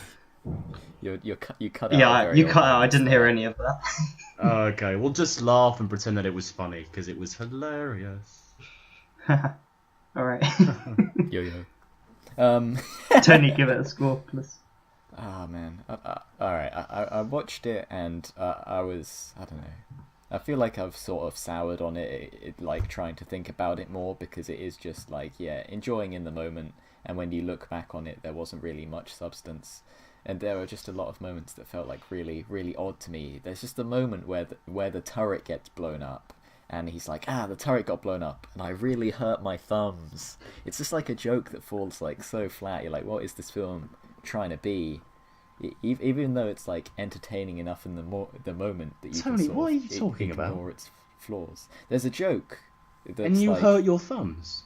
You cut out. Yeah, very you cut odd out. I didn't hear there. any of that. Okay, we'll just laugh and pretend that it was funny because it was hilarious. All right. Yo. Tony, give it a score, please. Oh man. Alright, I watched it and I don't know. I feel like I've sort of soured on it, like trying to think about it more, because it is just like, yeah, enjoying in the moment, and when you look back on it, there wasn't really much substance. And there were just a lot of moments that felt like really, really odd to me. There's just a moment where the turret gets blown up, and he's like, the turret got blown up, and I really hurt my thumbs. It's just like a joke that falls like so flat. You're like, what is this film trying to be? Even though it's like entertaining enough in the moment that you Tony, can sort what of are you talking ignore about? its flaws. There's a joke. That's And you like, hurt your thumbs?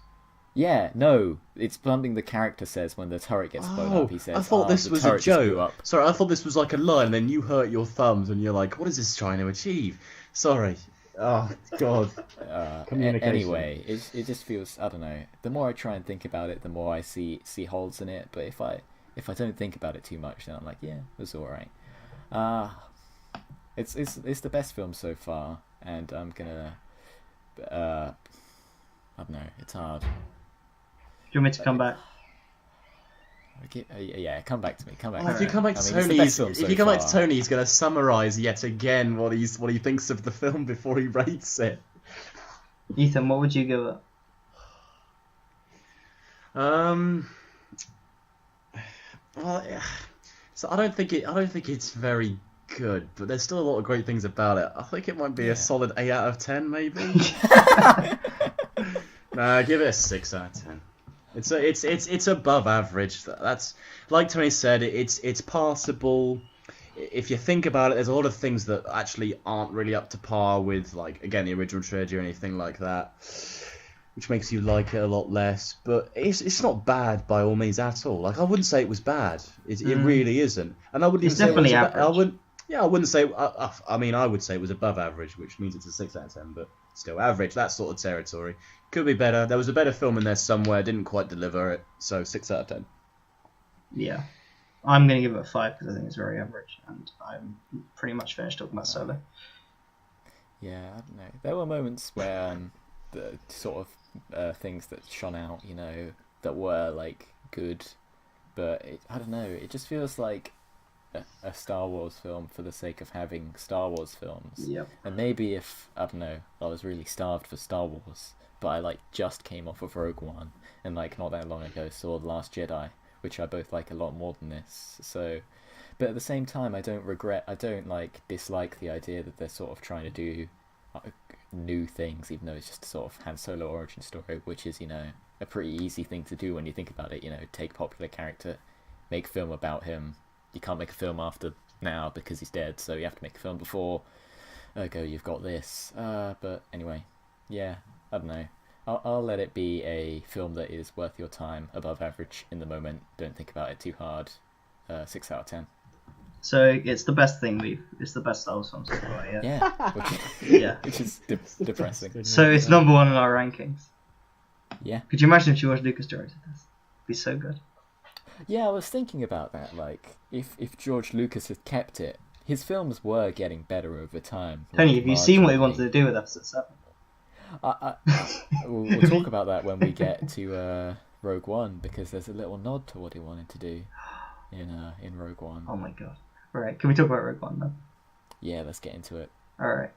Yeah, no, it's something the character says when the turret gets blown up. He says, I thought this the was a turret just blew joke. up. Sorry, I thought this was like a line, and then you hurt your thumbs, and you're like, what is this trying to achieve? Sorry. Oh, God. Communication. Anyway, it just feels, I don't know. The more I try and think about it, the more I see holes in it. But if I don't think about it too much, then I'm like, yeah, it was alright. It's the best film so far, and I'm gonna, I don't know. It's hard. Do you want me to come back? Yeah, come back to me. Come back. Oh, if you come back to it's Tony, the best film if so you come back to far. Tony, he's going to summarise yet again what he thinks of the film before he rates it. Ethan, what would you give it? Well, yeah. So I don't think it's very good, but there's still a lot of great things about it. I think it might be a solid 8 out of 10, maybe. Nah, give it a 6 out of 10. It's above average. That's like Tony said. It's passable. If you think about it, there's a lot of things that actually aren't really up to par with, like, again, the original trilogy or anything like that, which makes you like it a lot less. But it's not bad by all means at all. Like, I wouldn't say it was bad. It really isn't. And I wouldn't even say definitely it was average. I wouldn't say. I would say it was above average, which means it's a 6 out of 10. But still, average. That sort of territory. Could be better. There was a better film in there somewhere. Didn't quite deliver it. So 6 out of 10. Yeah. I'm going to give it a 5 because I think it's very average, and I'm pretty much finished talking about Solo. Yeah, I don't know. There were moments where the sort of things that shone out, you know, that were like good, but I don't know. It just feels like a Star Wars film for the sake of having Star Wars films. Yep. And maybe if I don't know, I was really starved for Star Wars, but I like just came off of Rogue One, and like not that long ago saw The Last Jedi, which I both like a lot more than this. So, but at the same time, I don't like dislike the idea that they're sort of trying to do new things, even though it's just a sort of Han Solo origin story, which is, you know, a pretty easy thing to do when you think about it. You know, take popular character, make film about him. You can't make a film after now because he's dead, so you have to make a film before. You've got this. But anyway, yeah, I don't know. I'll let it be a film that is worth your time, above average in the moment. Don't think about it too hard. 6 out of 10. So it's the best thing it's the best Star Wars film so far, yeah. Yeah, which is depressing. So it's number 1 in our rankings. Yeah. Could you imagine if George Lucas directed this? It'd be so good. Yeah, I was thinking about that. Like, if George Lucas had kept it, his films were getting better over time. Tony, like, have you seen what he marginally. wanted to do with Episode 7? We'll talk about that when we get to Rogue One, because there's a little nod to what he wanted to do in Rogue One. Oh my god. Alright, can we talk about Rogue One then? Yeah, let's get into it. Alright.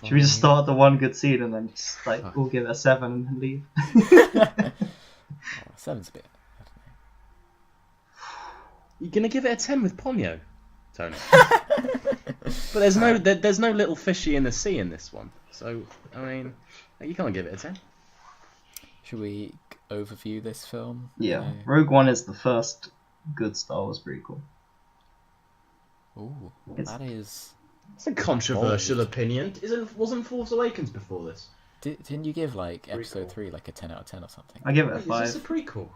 Should we just start at the one good scene and then just like we'll give it a 7 and then leave? 7's a bit. I don't know. You're gonna give it a 10 with Ponyo, Tony. But there's no little fishy in the sea in this one. So I mean, you can't give it a 10. Should we overview this film? Yeah. Rogue One is the first good Star Wars prequel. Ooh, It's- that is. It's a controversial opinion. Wasn't Force Awakens before this? Didn't you give like Episode Prequel. 3 like a 10 out of 10 or something? I give it a Wait, 5. is this a prequel?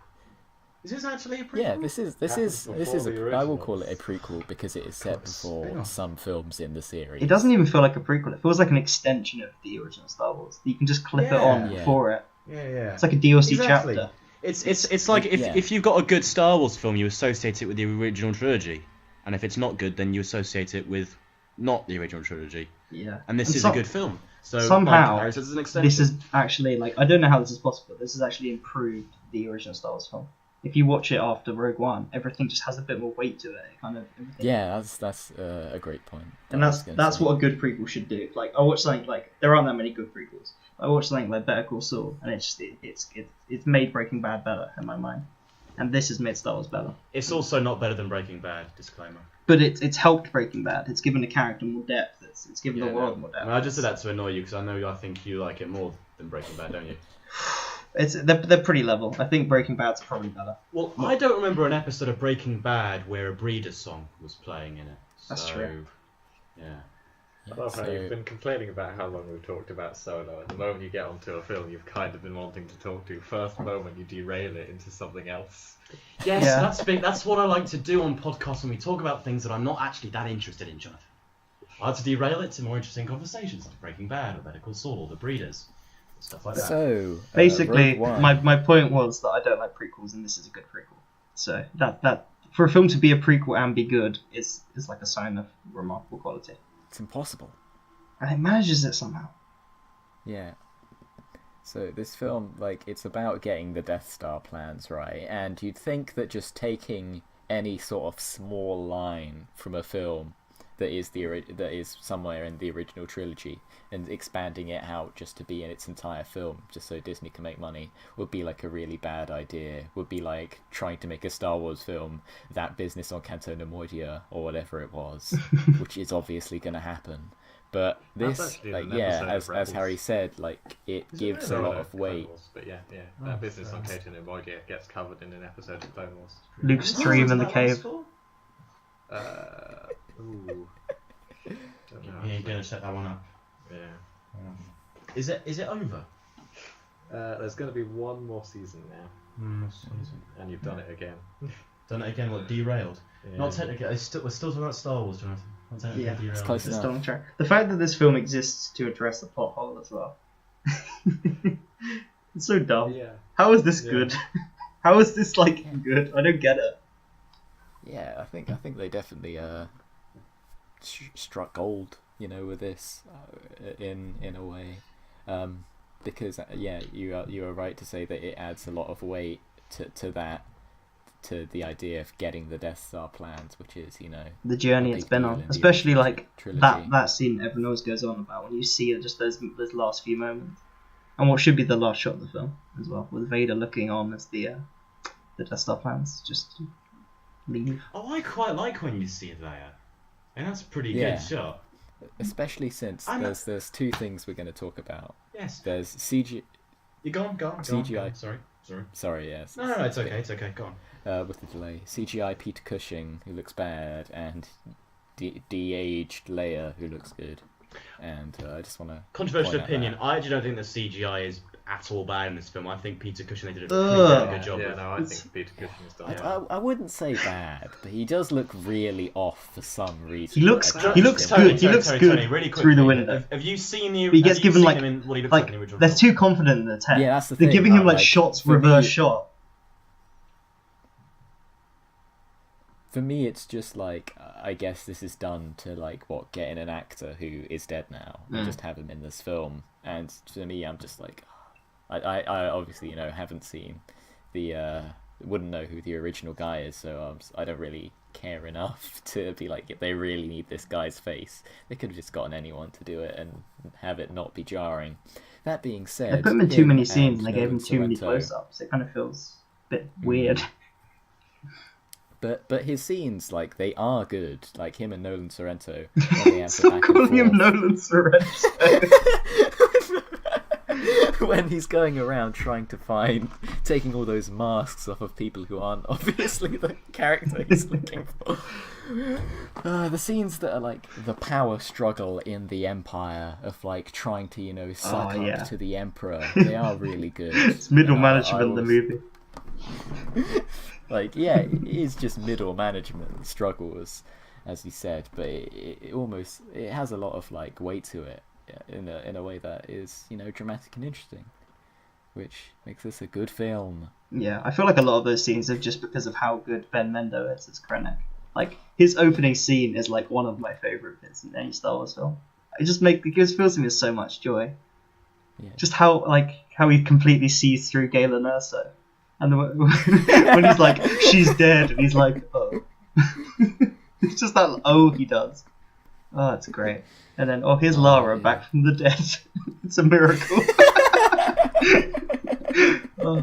Is this actually a prequel? Yeah, this is before the I will originals. call it a prequel because it is set Course, before spin-off. some films in the series. It doesn't even feel like a prequel. It feels like an extension of the original Star Wars. You can just clip it on Yeah. for it. Yeah. It's like a DLC Exactly. chapter. It's like if you've got a good Star Wars film, you associate it with the original trilogy, and if it's not good, then you associate it with not the original trilogy. Yeah. And this And is some- a good film. So somehow, this is an extension. This is actually like I don't know how this is possible. But this has actually improved the original Star Wars film. If you watch it after Rogue One, everything just has a bit more weight to it. Kind of. Everything. Yeah, that's a great point. And that's what a good prequel should do. Like I watch something like there aren't that many good prequels. I watched something like Better Call Saul, and it's made Breaking Bad better in my mind, and this has made Star Wars better. It's also not better than Breaking Bad. Disclaimer. But it's helped Breaking Bad. It's given the character more depth. It's given the world more I depth. mean, I just said that to annoy you because I think you like it more than Breaking Bad, don't you? They're pretty level. I think Breaking Bad's probably better. Well, I don't remember an episode of Breaking Bad where a Breeders song was playing in it. That's so, true. Yeah. I love how So- you've been complaining about how long we've talked about Solo, and the moment you get onto a film you've kind of been wanting to talk to, first moment you derail it into something else. Yes, Yeah. that's what I like to do on podcasts when we talk about things that I'm not actually that interested in, Jonathan. I like to derail it to more interesting conversations like Breaking Bad or Better Call Saul or The Breeders, stuff like that. So Basically, Rogue One. my point was that I don't like prequels, and this is a good prequel. So that for a film to be a prequel and be good is like a sign of remarkable quality, It's impossible. and it manages it somehow. Yeah. So this film, like, it's about getting the Death Star plans right, and you'd think that just taking any sort of small line from a film that is somewhere in the original trilogy, and expanding it out just to be in its entire film, just so Disney can make money, would be like a really bad idea. Would be like trying to make a Star Wars film, That Business on Canto Nemoidia, or whatever it was, which is obviously going to happen. But That's this, actually like, an episode as of Rebels. Harry said, like, it Is it gives really? a No, lot no, of Clone weight. Wars, but yeah. Oh, That business on fair. Cato and Moidia gets covered in an episode of Clone Wars. Luke's How long dream does in the that cave. last for? Ooh. Don't know, Yeah, you're actually. gonna set that one up. Yeah. Is it over? There's going to be one more season now, and you've done it again. Done it again. What, derailed? Yeah. Not technically. We're still talking about Star Wars, Jonathan. Not technically Yeah, derailed. it's close It's enough. still on track. The fact that this film exists to address the plot hole as well. It's so dumb. Yeah. How is this Yeah. good? How is this like good? I don't get it. Yeah, I think they definitely struck gold, with this in a way, because you are right to say that it adds a lot of weight to the idea of getting the Death Star plans, which is The journey a it's big been deal on, in the especially original like trilogy. that scene everyone always goes on about when you see it, just those last few moments, and what should be the last shot of the film as well, with Vader looking on as the Death Star plans just leave. Oh, I quite like when you see it there. And that's a pretty Yeah. good shot. Especially since I'm- there's two things we're going to talk about. Yes. There's CG. You go on. CGI. Sorry. Sorry, yes. No, it's okay. It's okay. Go on. With the delay, CGI Peter Cushing, who looks bad, and de-aged Leia, who looks good. And I just want to Controversial point out opinion. that. I actually don't think the CGI is at all bad in this film. I think Peter Cushing they did a Ugh. pretty good job Yeah, with. no, I It's- think Peter Cushing has done I, it. I wouldn't say bad, but he does look really off for some reason. He looks- I he can't looks see good. why. He looks good really through the quickly, window. Have you seen the? He gets have you given seen like him in what he looks like in the original they're film? too confident in the tech. Yeah, that's the They're thing. giving him like Like, shots, for reverse me- shot. For me, it's just like, I guess this is done to get in an actor who is dead now and just have him in this film. And to me, I'm just like, I obviously haven't seen wouldn't know who the original guy is, so I don't really care enough to be like, if they really need this guy's face, they could have just gotten anyone to do it and have it not be jarring. That being said, They put him in too many scenes and and they gave him Nolan too many Sorrento- close-ups. It kind of feels a bit weird. But his scenes, they are good. Like him and Nolan Sorrento, when they have the Stop back and calling him forth. Nolan Sorrento. When he's going around trying to taking all those masks off of people who aren't obviously the character he's looking for. The scenes that are the power struggle in the Empire of trying to suck Oh, yeah. up to the Emperor, they are really good. It's middle And I management in the was- movie. it is just middle management struggles, as you said, but it has a lot of weight to it in a way that is dramatic and interesting, which makes this a good film. Yeah, I feel like a lot of those scenes are just because of how good Ben Mendo is as Krennic. His opening scene is one of my favourite bits in any Star Wars film. It just fills me with so much joy. Yeah. Just how he completely sees through Galen Erso. And when he's like, she's dead, and he's like, oh. It's just that, oh, he does. Oh, it's great. And then, oh, here's Lara yeah. back from the dead. It's a miracle. Oh.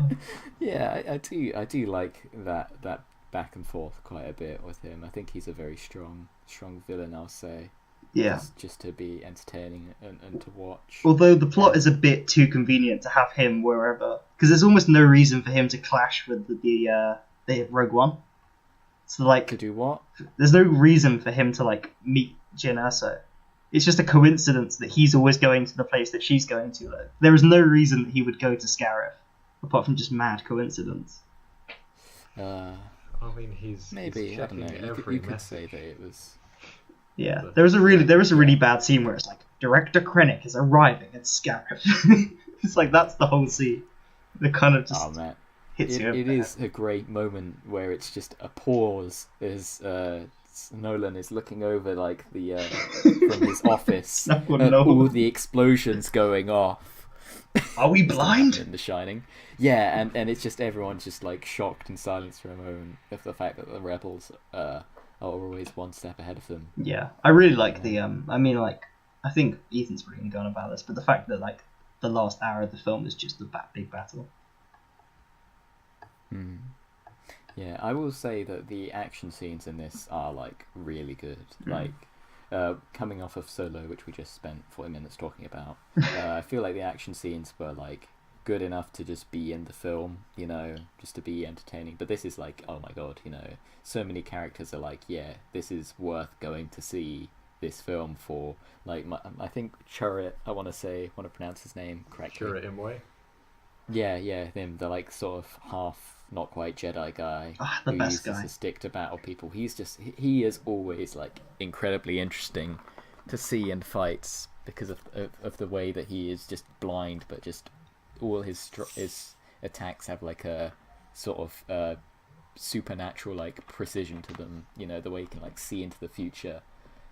Yeah, I do like that back and forth quite a bit with him. I think he's a very strong villain, I'll say. Yeah. Just to be entertaining and to watch. Although the plot is a bit too convenient to have him wherever, because there's almost no reason for him to clash with the Rogue One. So To do what? there's no reason for him to meet Jyn Erso. It's just a coincidence that he's always going to the place that she's going to. There is no reason that he would go to Scarif, apart from just mad coincidence. Uh, I mean, he's maybe, he's I don't checking know. every You could say message. that it was. Yeah, But- there was a really bad scene where it's Director Krennic is arriving at Scarif. It's that's the whole scene. It kind of just Oh man. hits you over It the is a great moment where it's just a pause as Nolan is looking over the from his office No at one knows. all the explosions going off. head. Are we blind? In The Shining. Yeah, and it's just everyone's just shocked and silenced for a moment of the fact that the rebels are always one step ahead of them. Yeah, I really like the I think Ethan's really gone about this, but the fact that like the last hour of the film is just a big battle. Mm. Yeah, I will say that the action scenes in this are like really good. Like coming off of Solo, which we just spent 40 minutes talking about, I feel like the action scenes were like good enough to just be in the film, you know, just to be entertaining. But this is like, oh my god, you know, so many characters are like, yeah, this is worth going to see this film for. Like, I think Chirrut, I want to pronounce his name correctly. Chirrut Imwe. Yeah, him, the like sort of half, not quite Jedi guy The who best uses guy. a stick to battle people. He is always like incredibly interesting to see in fights because of the way that he is just blind, but just all his attacks have like a sort of supernatural like precision to them. You know, the way he can like see into the future.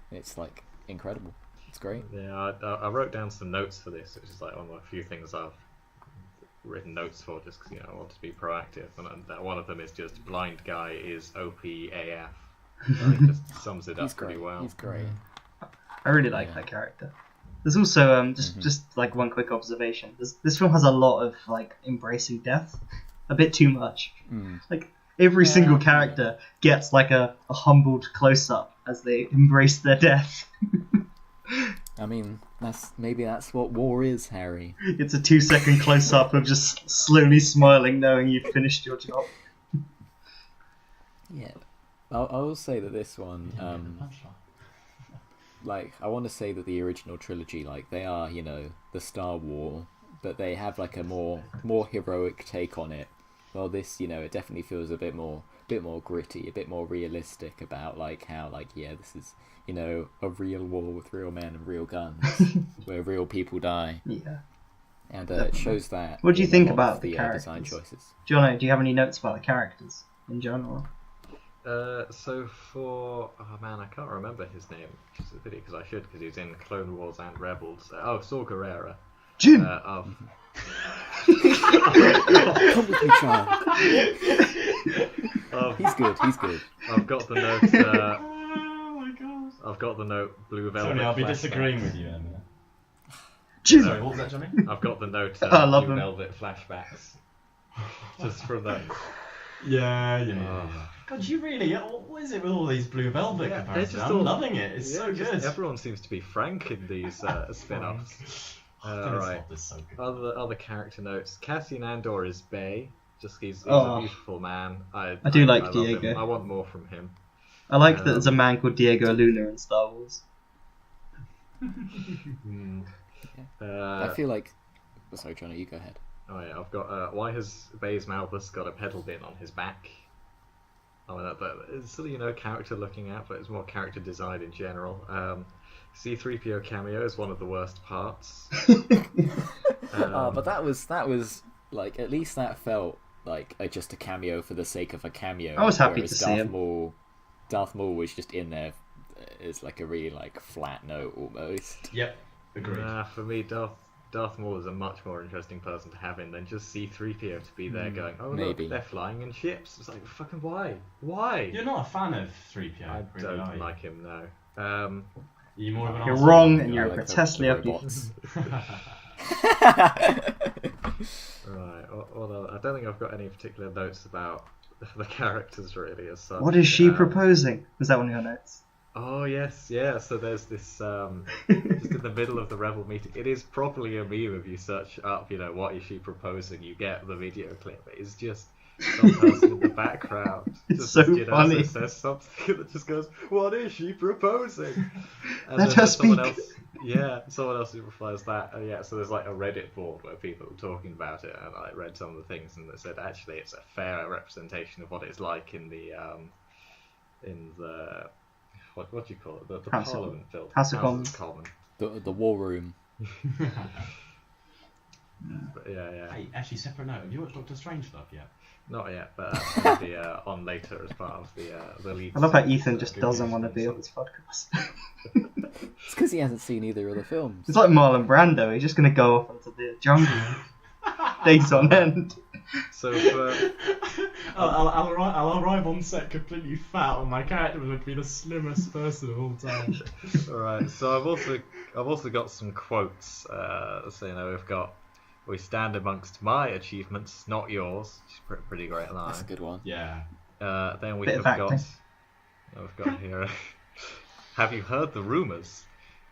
It's like incredible. It's great. Yeah, I wrote down some notes for this, which is like one of the few things I've written notes for, just because I want to be proactive. And that one of them is just blind guy is OP AF. It just sums it up pretty well. He's great. I really like that character. There's also just like one quick observation. This film has a lot of like embracing death, a bit too much. Like every single character gets like a humbled close up as they embrace their death. I mean, that's what war is, Harry. It's a 2-second close up of just slowly smiling, knowing you've finished your job. Yeah, I will say that this one, like, I want to say that the original trilogy, like, they are, you know, the Star War, but they have like a more heroic take on it. Well, this, you know, it definitely feels a bit more gritty, a bit more realistic about like how like, yeah, this is, you know, a real war with real men and real guns where real people die. Yeah. And it shows that. What do you think a lot about of the characters? design choices? Jono, do you have any notes about the characters in general? So for I can't remember his name, which is a pity because I should, because he was in Clone Wars and Rebels. Saw Gerrera. Jim. Come with me, child. He's good. I've got the note. Oh my god. I've got the note. Blue Velvet. Johnny, I'll be flashbacks. disagreeing with you in a minute. Jim. Sorry, what was that, Johnny? I've got the note. I love Blue him. Velvet flashbacks. Just from that. Yeah. God, you really? What is it with all these Blue Velvet comparisons? I'm loving it. It's so good. Everyone seems to be frank in these spin-offs. Right. This so good. Other character notes. Cassian Andor is Bay. Just he's a beautiful man. I do like love Diego. him. I want more from him. I like that there's a man called Diego Luna in Star Wars. I feel like. Sorry, Johnny, you go ahead. Oh yeah, I've got. Why has Baze Malthus got a pedal bin on his back? I mean, it's sort of, character looking at, but it's more character design in general. C-3PO cameo is one of the worst parts. But that was like, at least that felt like just a cameo for the sake of a cameo. I was happy to see him. Darth Maul was just in there as like a really like flat note almost. Yep, agreed. For me, Darth Maul is a much more interesting person to have in than just C-3PO to be there going, oh maybe. Look, they're flying in ships. It's like, fucking why? Why? You're not a fan of 3PO, I really, are don't you? like him, no. You're more of an You're arsehole? wrong, and you're like grotesquely the ugly. robots. Right, I don't think I've got any particular notes about the characters really as such. What is she proposing? Was that one of your notes? Oh yes, yeah. So there's this just in the middle of the rebel meeting. It is properly a meme if you search up, what is she proposing? You get the video clip. It's just some person in the background. It's just, so funny. Says something that just goes, "What is she proposing?" And Let then her there's someone speak. else. Someone else who replies that. So there's like a Reddit board where people are talking about it, and I read some of the things, and they said actually it's a fair representation of what it's like in the what do you call it? The House of- Parliament building. House of Commons. The war room. But yeah. Hey, actually, separate note. Have you watched Doctor Strangelove yet? Not yet, but that'll be on later as part of the lead. I love how Ethan just doesn't want to be on this podcast. It's because he hasn't seen either of the films. It's like Marlon Brando. He's just going to go off into the jungle days on end. So for, I'll arrive on set completely fat, and my character would be the slimmest person of all time. all right. So I've also got some quotes. So we stand amongst my achievements, not yours. Which is a pretty great line. That's a good one. Yeah. Then Bit of acting. we've got here. Have you heard the rumours?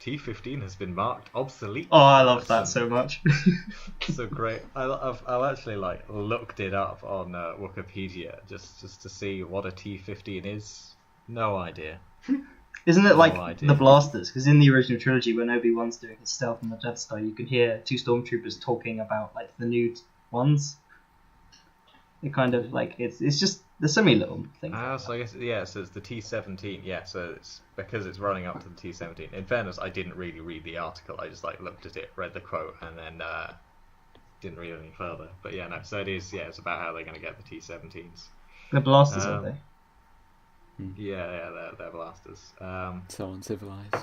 T15 has been marked obsolete. Oh, I love that so much. So great. I've actually looked it up on Wikipedia just to see what a T15 is. No idea. Isn't it like idea. the blasters? Because in the original trilogy, when Obi-Wan's doing his stealth on the Death Star, you can hear two stormtroopers talking about like the new ones. It kind of like it's just there's so many little things. So I guess so it's the T17. Yeah, so it's because it's running up to the T17. In fairness, I didn't really read the article. I just looked at it, read the quote, and then didn't read any further. But yeah, no. So it is. Yeah, it's about how they're going to get the T17s. The blasters, aren't they? Yeah, they're blasters. So uncivilized.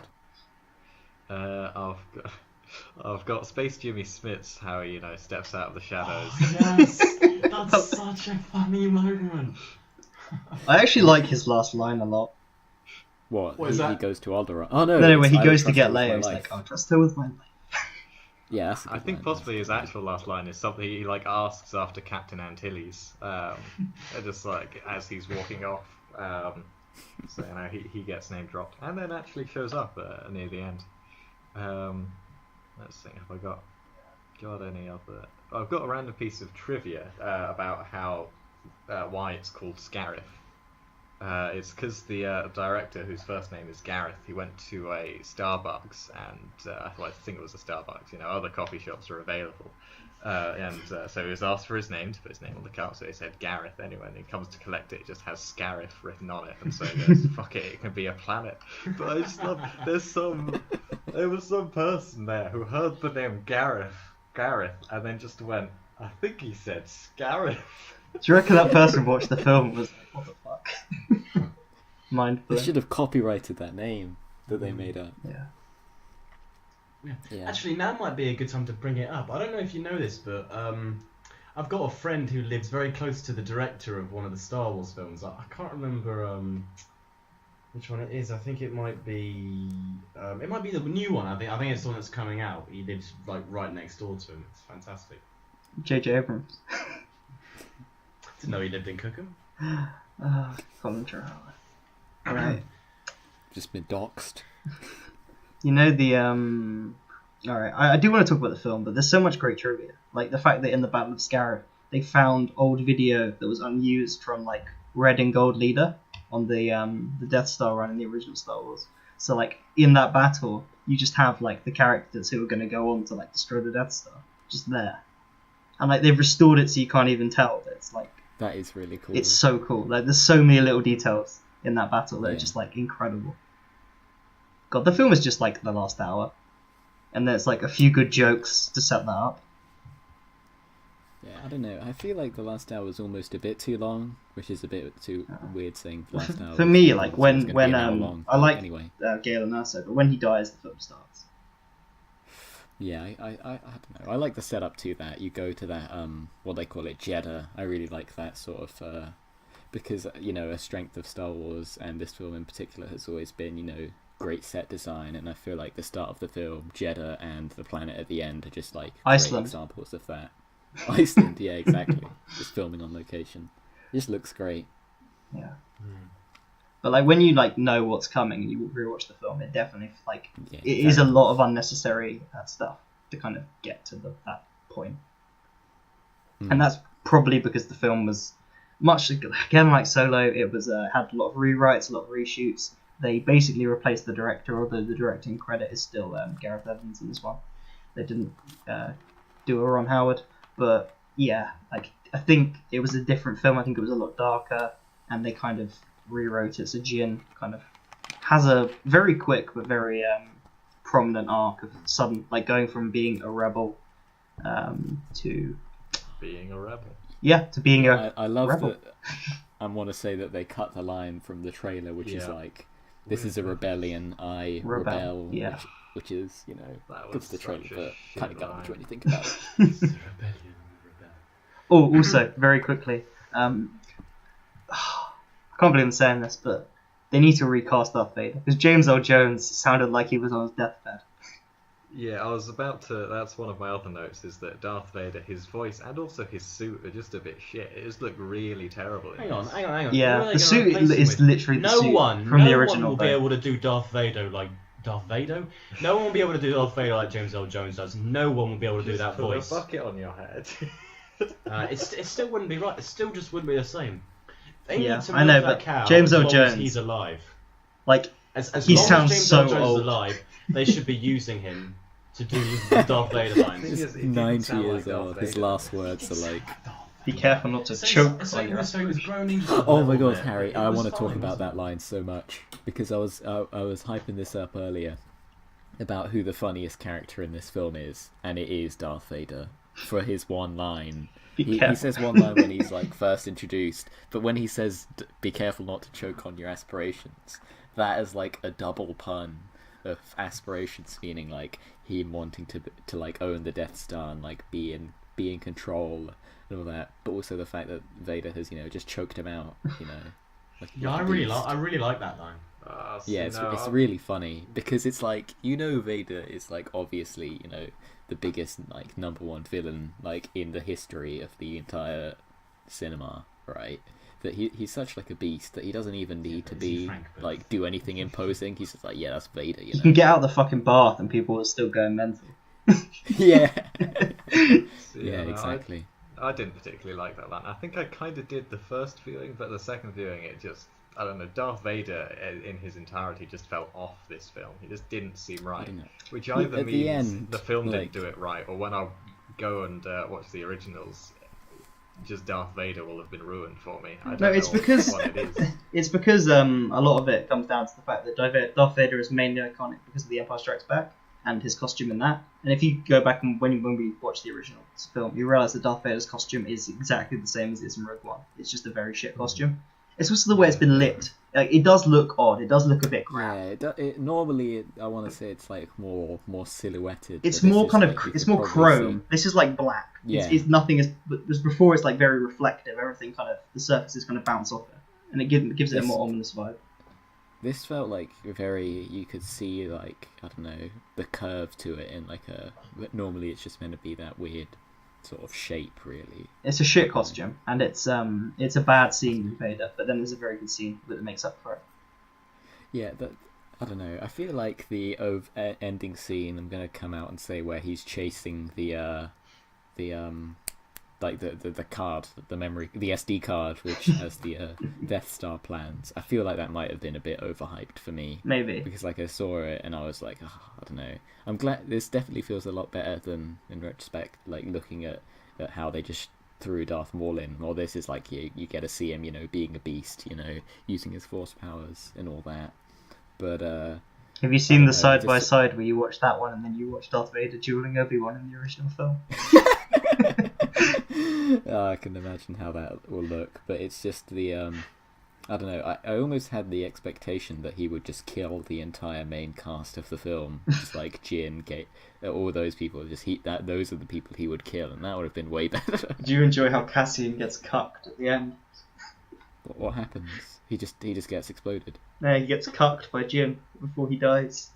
I've got Space Jimmy Smits, how he steps out of the shadows. Oh, yes, that's such a funny moment. I actually like his last line a lot. What is he that? goes to Alderaan. Oh no! No, when he I goes to trust get her with my Leia, he's life. like, "I'll trust her with my life." Yeah, that's a I good think line. possibly his actual last line is something he asks after Captain Antilles, just as he's walking off. So he gets name dropped and then actually shows up near the end. Let's see, have I got any other? I've got a random piece of trivia about why it's called Scarif. It's because the director, whose first name is Gareth, he went to a Starbucks and I think it was a Starbucks. Other coffee shops are available, so he was asked for his name to put his name on the cup. So he said Gareth anyway. And he comes to collect it, it just has Scarif written on it, and so he goes, "Fuck it, it can be a planet." But I just love there was some person there who heard the name Gareth, and then just went, "I think he said Scarif." Do you reckon that person watched the film and was like, "What the fuck?" Mind They blown. should have copyrighted that name that they made up. Yeah. Yeah. Actually, now might be a good time to bring it up. I don't know if you know this, but I've got a friend who lives very close to the director of one of the Star Wars films. I can't remember which one it is. I think it might be the new one. I think it's the one that's coming out. He lives right next door to him. It's fantastic. J.J. Abrams. Didn't know he lived in Cookham. Colin Farrell. Alright. Just been doxed. You know the Alright, I do want to talk about the film, but there's so much great trivia. Like the fact that in the Battle of Scarif, they found old video that was unused from Red and Gold Leader on the Death Star run in the original Star Wars. So in that battle, you just have the characters who are going to go on to destroy the Death Star just there, and they've restored it so you can't even tell. It's That is really cool. it's so cool. There's so many little details in that battle that are Yeah. just incredible. God, the film is just the last hour, and there's a few good jokes to set that up. Yeah, I don't know. I feel like the last hour was almost a bit too long, which is a bit too weird saying the last hour. For me, was when gonna be an hour long, I like anyway. Galen Erso, but when he dies, the film starts. Yeah, I don't know. I like the setup to that. You go to that what they call it, Jeddah. I really like that sort of because a strength of Star Wars and this film in particular has always been great set design, and I feel like the start of the film, Jeddah, and the planet at the end are just great Iceland. examples of that. Iceland, yeah, exactly. Just filming on location. Just looks great. Yeah. But when you know what's coming and you rewatch the film, it definitely Yeah, it is a lot of unnecessary stuff to kind of get to that point. And that's probably because the film was much again like Solo. It was had a lot of rewrites, a lot of reshoots. They basically replaced the director, although the directing credit is still Gareth Evans in this one. They didn't do a Ron Howard, but yeah, I think it was a different film. I think it was a lot darker, and they kind of rewrote it. So Jin kind of has a very quick but very prominent arc of sudden going from being a rebel to Being a rebel. to being a I love rebel. that. I want to say that they cut the line from the trailer, which is Yeah. this is a rebellion. I rebel. yeah. Which is That good was for the trailer, such a but shit kind of garbage line. when you think about it. It's a rebellion, rebel. Oh, also, very quickly, I can't believe I'm saying this, but they need to recast Darth Vader because James Earl Jones sounded like he was on his deathbed. Yeah, I was about to. That's one of my other notes, is that Darth Vader, his voice and also his suit are just a bit shit. It just looked really terrible. Hang on. Where are Yeah, they the gonna suit replace him is with? literally the suit from the original. No one will be though. able to do Darth Vader like Darth Vader. No one will be able to do Darth Vader like James Earl Jones does. No one will be able to do Just that put voice. a bucket on your head. It still wouldn't be right. It still just wouldn't be the same. They Yeah, need to I know, milk that but cow James as Earl long Jones- as he's alive. Like, As He long sounds as James so Earl Jones old. is alive, they should be using him to do the Darth Vader lines. Thing is, He's it didn't 90 sound like years Darth old. His Vader. last words are like, be careful not to So choke so on he your was aspiration. groaning to the oh my level god, there. Harry! It I was want to talk fine, about wasn't that line so much because I was hyping this up earlier about who the funniest character in this film is, and it is Darth Vader for his one line. Be He careful. says one line when he's like first introduced, but when he says "Be careful not to choke on your aspirations," that is like a double pun of aspirations, meaning like him wanting to like own the Death Star and like be in control and all that, but also the fact that Vader has just choked him out. Like, Yeah, like I a really beast. like that line. Yeah, it's really funny because it's like Vader is like obviously the biggest like number one villain like in the history of the entire cinema, right? That he's such like a beast that he doesn't even need to but is he be Frank, but- like do anything imposing. He's just like, yeah, that's Vader, You can get out of the fucking bath and people will still go mental. yeah, Yeah, no, exactly. I didn't particularly like that line. I think I kind of did the first viewing, but the second viewing, it just, I don't know, Darth Vader in his entirety just fell off this film. He just didn't seem right. don't know. Which either At the means end, the film like- didn't do it right, or when I go and watch the originals, just Darth Vader will have been ruined for me. I don't No, it's know because what it is. it's because a lot of it comes down to the fact that Darth Vader is mainly iconic because of The Empire Strikes Back and his costume in that. And if you go back and when we watch the original film, you realise that Darth Vader's costume is exactly the same as it is in Rogue One. It's just a very shit costume. It's also the way it's been lit. Like, it does look odd. It does look a bit crap. Yeah, normally I want to say it's like more silhouetted. It's but this more is, kind like, of you it's could more probably chrome. This is like black. Yeah. It's nothing as before. It's like very reflective. Everything kind of the surfaces kind of bounce off it, and it gives it a This- more ominous vibe. This felt like you could see like, I don't know, the curve to it in like but normally it's just meant to be that weird sort of shape, really. It's a shit costume, and it's a bad scene with Vader, but then there's a very good scene that makes up for it. Yeah, I don't know. I feel like the ending scene, I'm gonna come out and say where he's chasing the like the card, the memory, the SD card, which has the Death Star plans. I feel like that might have been a bit overhyped for me. Maybe. Because like I saw it and I was like, oh, I don't know. I'm glad this definitely feels a lot better than in retrospect. Like looking at how they just threw Darth Maul in. Or this is like you get to see him, being a beast, using his force powers and all that. But Have you seen I the don't know, side by just- side where you watch that one and then you watch Darth Vader dueling Obi-Wan in the original film? I can imagine how that will look, but it's just the I don't know. I almost had the expectation that he would just kill the entire main cast of the film, just like Jin, all those people. Those are the people he would kill, and that would have been way better. Do you enjoy how Cassian gets cucked at the end? What happens? He just gets exploded. No, he gets cucked by Jim before he dies.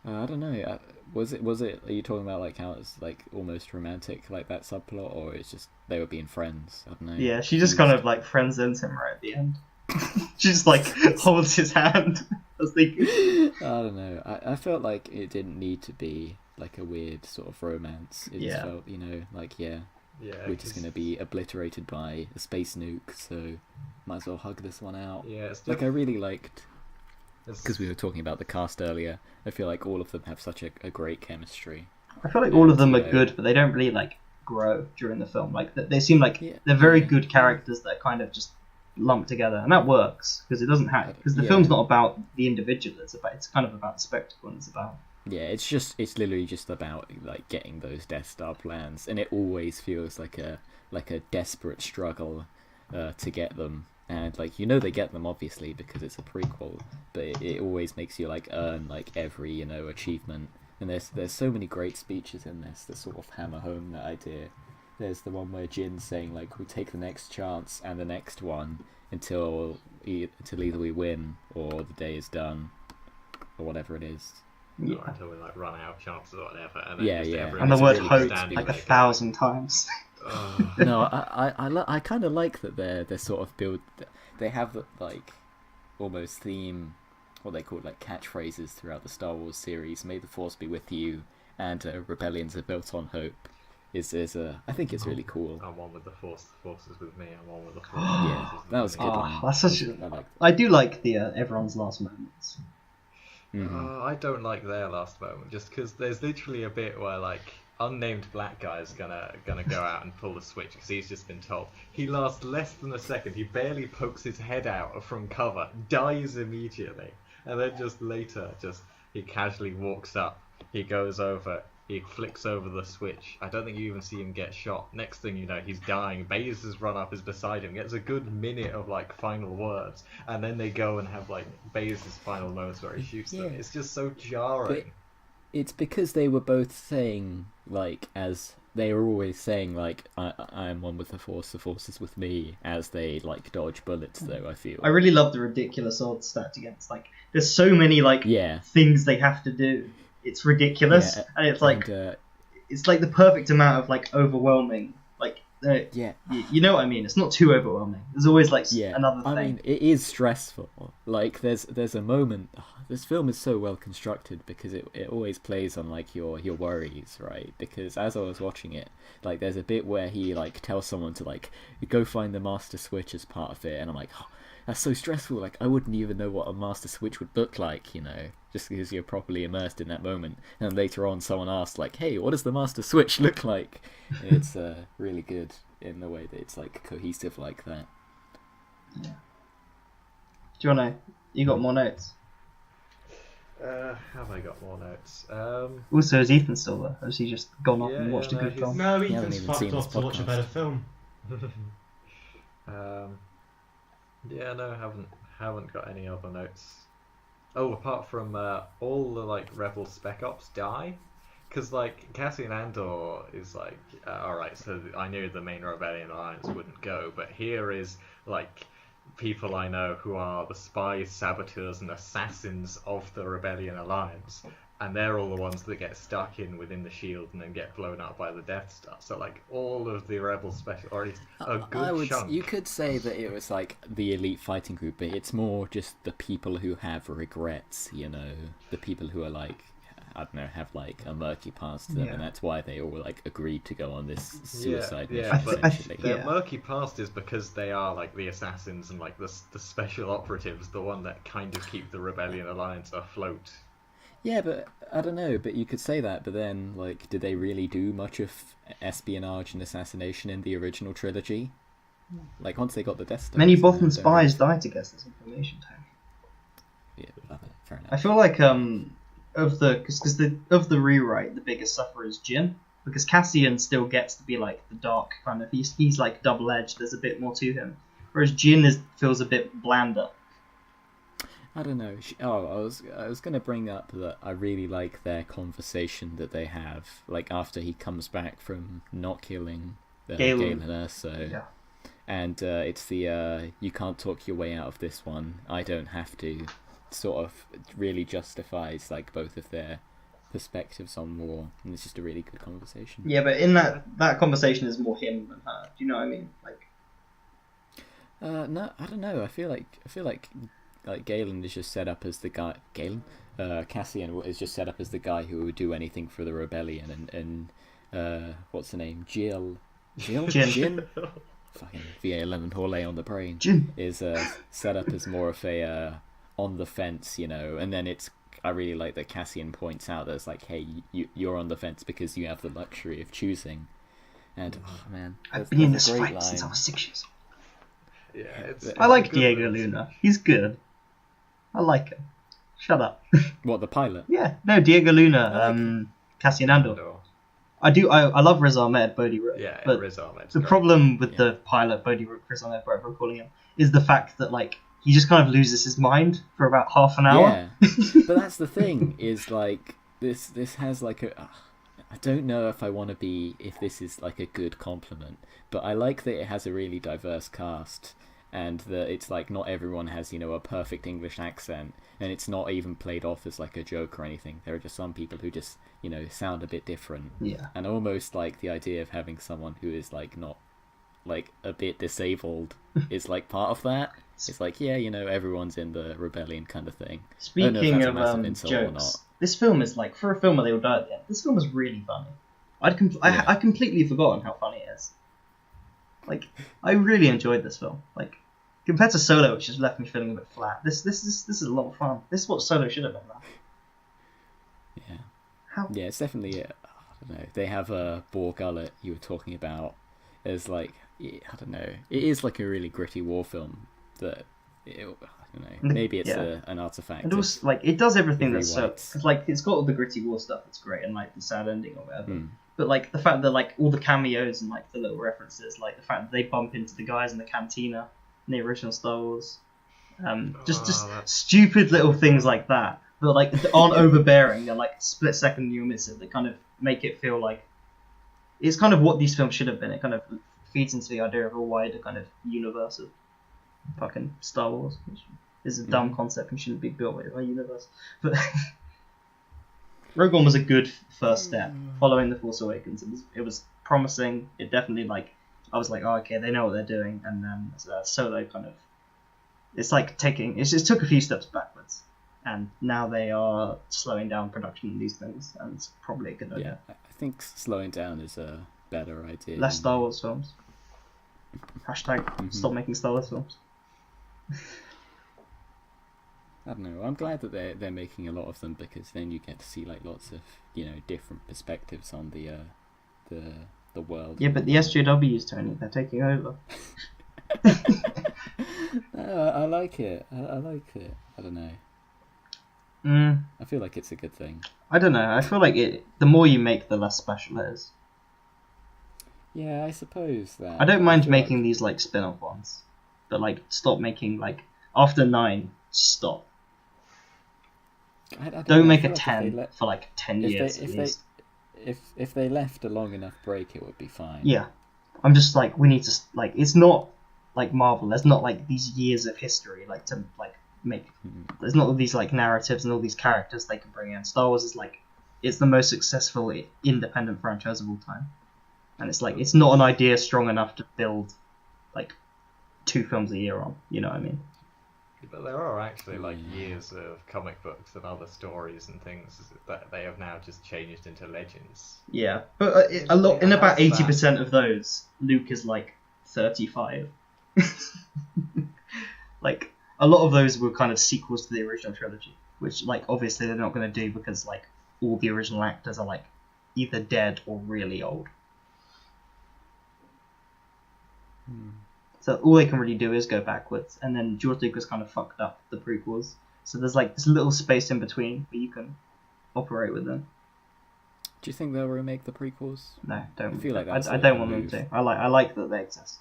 I don't know. Was it? Are you talking about like how it's like almost romantic, like that subplot, or it's just they were being friends? I don't know. Yeah, she just kind of like friend zones him right at the end. She just like holds his hand. I was thinking. I don't know. I felt like it didn't need to be like a weird sort of romance. It just Yeah. felt, like Yeah, we're just 'cause- going to be obliterated by a space nuke, so might as well hug this one out. Yeah, it's Like I really liked, it's- because we were talking about the cast earlier. I feel like all of them have such a great chemistry. I feel like all of them are Yeah. good, but they don't really like grow during the film. Like they seem like Yeah. they're very good characters that are kind of just lumped together, and that works because it doesn't have because the Yeah. film's not about the individual. It's kind of about the spectacle, and it's about Yeah, it's literally just about like getting those Death Star plans, and it always feels like a desperate struggle to get them. And like they get them obviously because it's a prequel, but it always makes you like earn like every achievement. And there's so many great speeches in this that sort of hammer home that idea. there's the one where Jin's saying like we'll take the next chance and the next one until either we win or the day is done or whatever it is. Yeah. Or until we like run out of chances or whatever. And then Yeah, just yeah. everyone And the It's word really hope standing like there 1,000 times. going, "Ugh." No, I kind of like that they're sort of build. They have like almost theme, what they call like catchphrases throughout the Star Wars series. May the Force be with you, and rebellions are built on hope. I think it's really cool. I'm one with the Force is with me. I'm one with the Force. Yeah, that was a good Oh, one. that's such I like. I do like the everyone's last moments. I don't like their last moment, just because there's literally a bit where like unnamed black guy is gonna go out and pull the switch because he's just been told. He lasts less than a second. He barely pokes his head out from cover, dies immediately, and then just later, he casually walks up. He goes over. He flicks over the switch. I don't think you even see him get shot. Next thing you know, he's dying. Baze has run up, is beside him. Gets a good minute of like final words, and then they go and have like Baze's final moments where he shoots them. Yeah. It's just so jarring. It's because they were both saying like as they were always saying like I am one with the Force is with me as they like dodge bullets though. I feel. I really love the ridiculous odds stacked against. Like, there's so many like Yeah. things they have to do. It's ridiculous, Yeah, and it's like and, it's like the perfect amount of like overwhelming. Like, yeah. you know what I mean? It's not too overwhelming. There's always like Yeah, another thing. I mean, it is stressful. Like, there's a moment. This film is so well constructed because it always plays on like your worries, right? Because as I was watching it, like, there's a bit where he like tells someone to like go find the master switch as part of it, and I'm like, oh, that's so stressful. Like, I wouldn't even know what a master switch would look like, you know, just because you're properly immersed in that moment. And later on, someone asks like, hey, what does the master switch look like? And it's really good in the way that it's like cohesive like that. Do you wanna? You got more notes? Have I got more notes? Also, is Ethan still there? Has he just gone off Yeah, and watched yeah, a no, good he's- film? No, haven't Ethan's even fucked seen off this to watch a podcast. better film. Yeah, no, haven't got any other notes. Oh, apart from all the like Rebel Spec Ops die, because like Cassian Andor is like, all right, so I knew the main Rebellion Alliance wouldn't go, but here is like people I know who are the spies, saboteurs, and assassins of the Rebellion Alliance, and they're all the ones that get stuck in within the shield and then get blown up by the Death Star. So like all of the Rebel special, or at least a good chunk. You could say that it was like the elite fighting group, but it's more just the people who have regrets, you know, the people who are like, I don't know, have like a murky past to them, Yeah. and that's why they all like agreed to go on this suicide mission. Yeah, but Essentially. their Yeah. murky past is because they are like the assassins and like the special operatives, the one that kind of keep the Rebellion Alliance afloat. Yeah, but I don't know. But you could say that. But then, like, did they really do much of espionage and assassination in the original trilogy? Like, once they got the Death Star, Many Bothan spies died to get this information, Tony. Yeah, fair enough. I feel like of the rewrite, the biggest sufferer is Jin, because Cassian still gets to be like the dark kind of. He's like double edged. There's a bit more to him, whereas Jin feels a bit blander. I don't know. I was gonna bring up that I really like their conversation that they have, like after he comes back from not killing Galen Erso. Yeah. And it's the you can't talk your way out of this one. I don't have to. Sort of really justifies like both of their perspectives on war, and it's just a really good conversation. Yeah, but in that conversation is more him than her. Do you know what I mean? Like, No, I don't know. I feel like Galen is just set up as the guy. Cassian is just set up as the guy who would do anything for the rebellion, and what's the name? Jin. Fucking VA11 Horley on the brain. Jin. Is set up as more of a on the fence, you know, and then I really like that Cassian points out that it's like, hey, you're on the fence because you have the luxury of choosing. And oh man, I've been in this a great fight line. since I was 6 years old. Yeah, I like Diego Luna. He's good. I like him. Shut up. What, the pilot? Yeah, no, Diego Luna, Cassian Andor. No. I do. I love Riz Ahmed, Bodhi Rook. Yeah, but Riz Ahmed's the great. problem with the pilot, Bodhi Rook, Riz Ahmed, whatever we're calling him, is the fact that like he just kind of loses his mind for about half an hour. Yeah, but that's the thing is like this has like a I don't know if this is like a good compliment, but I like that it has a really diverse cast, and that it's like not everyone has, a perfect English accent, and it's not even played off as like a joke or anything. There are just some people who just, sound a bit different. Yeah. And I almost like the idea of having someone who is like not like a bit disabled is like part of that. It's like, yeah, everyone's in the rebellion kind of thing. Speaking of jokes, this film is like, for a film where they all die at the end, this film is really funny. I completely forgotten how funny it is. Like, I really enjoyed this film. Like, compared to Solo, which just left me feeling a bit flat. This is a lot of fun. This is what Solo should have been like. Yeah. Yeah, it's definitely. I don't know. They have a Boar Gullet you were talking about. As like, I don't know. It is like a really gritty war film. That I don't know. Maybe it's an artifact. And also, like, it does everything that's so. Whites. Cause, like, it's got all the gritty war stuff. It's great, and like the sad ending or whatever. But like the fact that like all the cameos and like the little references, like the fact that they bump into the guys in the cantina in the original Star Wars, just stupid little things like that like aren't overbearing. They're like split second you miss it. They kind of make it feel like it's kind of what these films should have been. It kind of feeds into the idea of a wider kind of universe of fucking Star Wars, which is a dumb concept and shouldn't be built with a universe. But Rogue One was a good first step following The Force Awakens. It was promising. It definitely I was like, oh, okay, they know what they're doing. And then Solo kind of, it just took a few steps backwards. And now they are slowing down production of these things, and it's probably a good idea. Yeah, I think slowing down is a better idea. Less Star Wars films. Hashtag stop making Star Wars films. I don't know. I'm glad that they're making a lot of them, because then you get to see like lots of different perspectives on the world. Yeah, but the SJWs, Tony, they're taking over. No, I like it. I like it. I don't know. I feel like it's a good thing. I don't know. I feel like the more you make, the less special it is. Yeah, I suppose that. I don't mind making these like spin-off ones, but like stop making like after 9. Stop. Don't make a 10 for like 10 years at least. If they left a long enough break, it would be fine. Yeah, I'm just like, we need to like, it's not like Marvel. There's not like these years of history like to like make. There's not all these like narratives and all these characters they can bring in. Star Wars is like, it's the most successful independent franchise of all time, and it's like, it's not an idea strong enough to build like 2 films a year on. You know what I mean? But there are actually like years of comic books and other stories and things that they have now just changed into legends. Yeah, but about 80% of those, Luke is like 35. Like, a lot of those were kind of sequels to the original trilogy, which like obviously they're not going to do because like all the original actors are like either dead or really old. So all they can really do is go backwards, and then George Lucas kind of fucked up the prequels. So there's like this little space in between where you can operate with them. Do you think they'll remake the prequels? No, don't. I feel like I don't want them to. I like that they exist.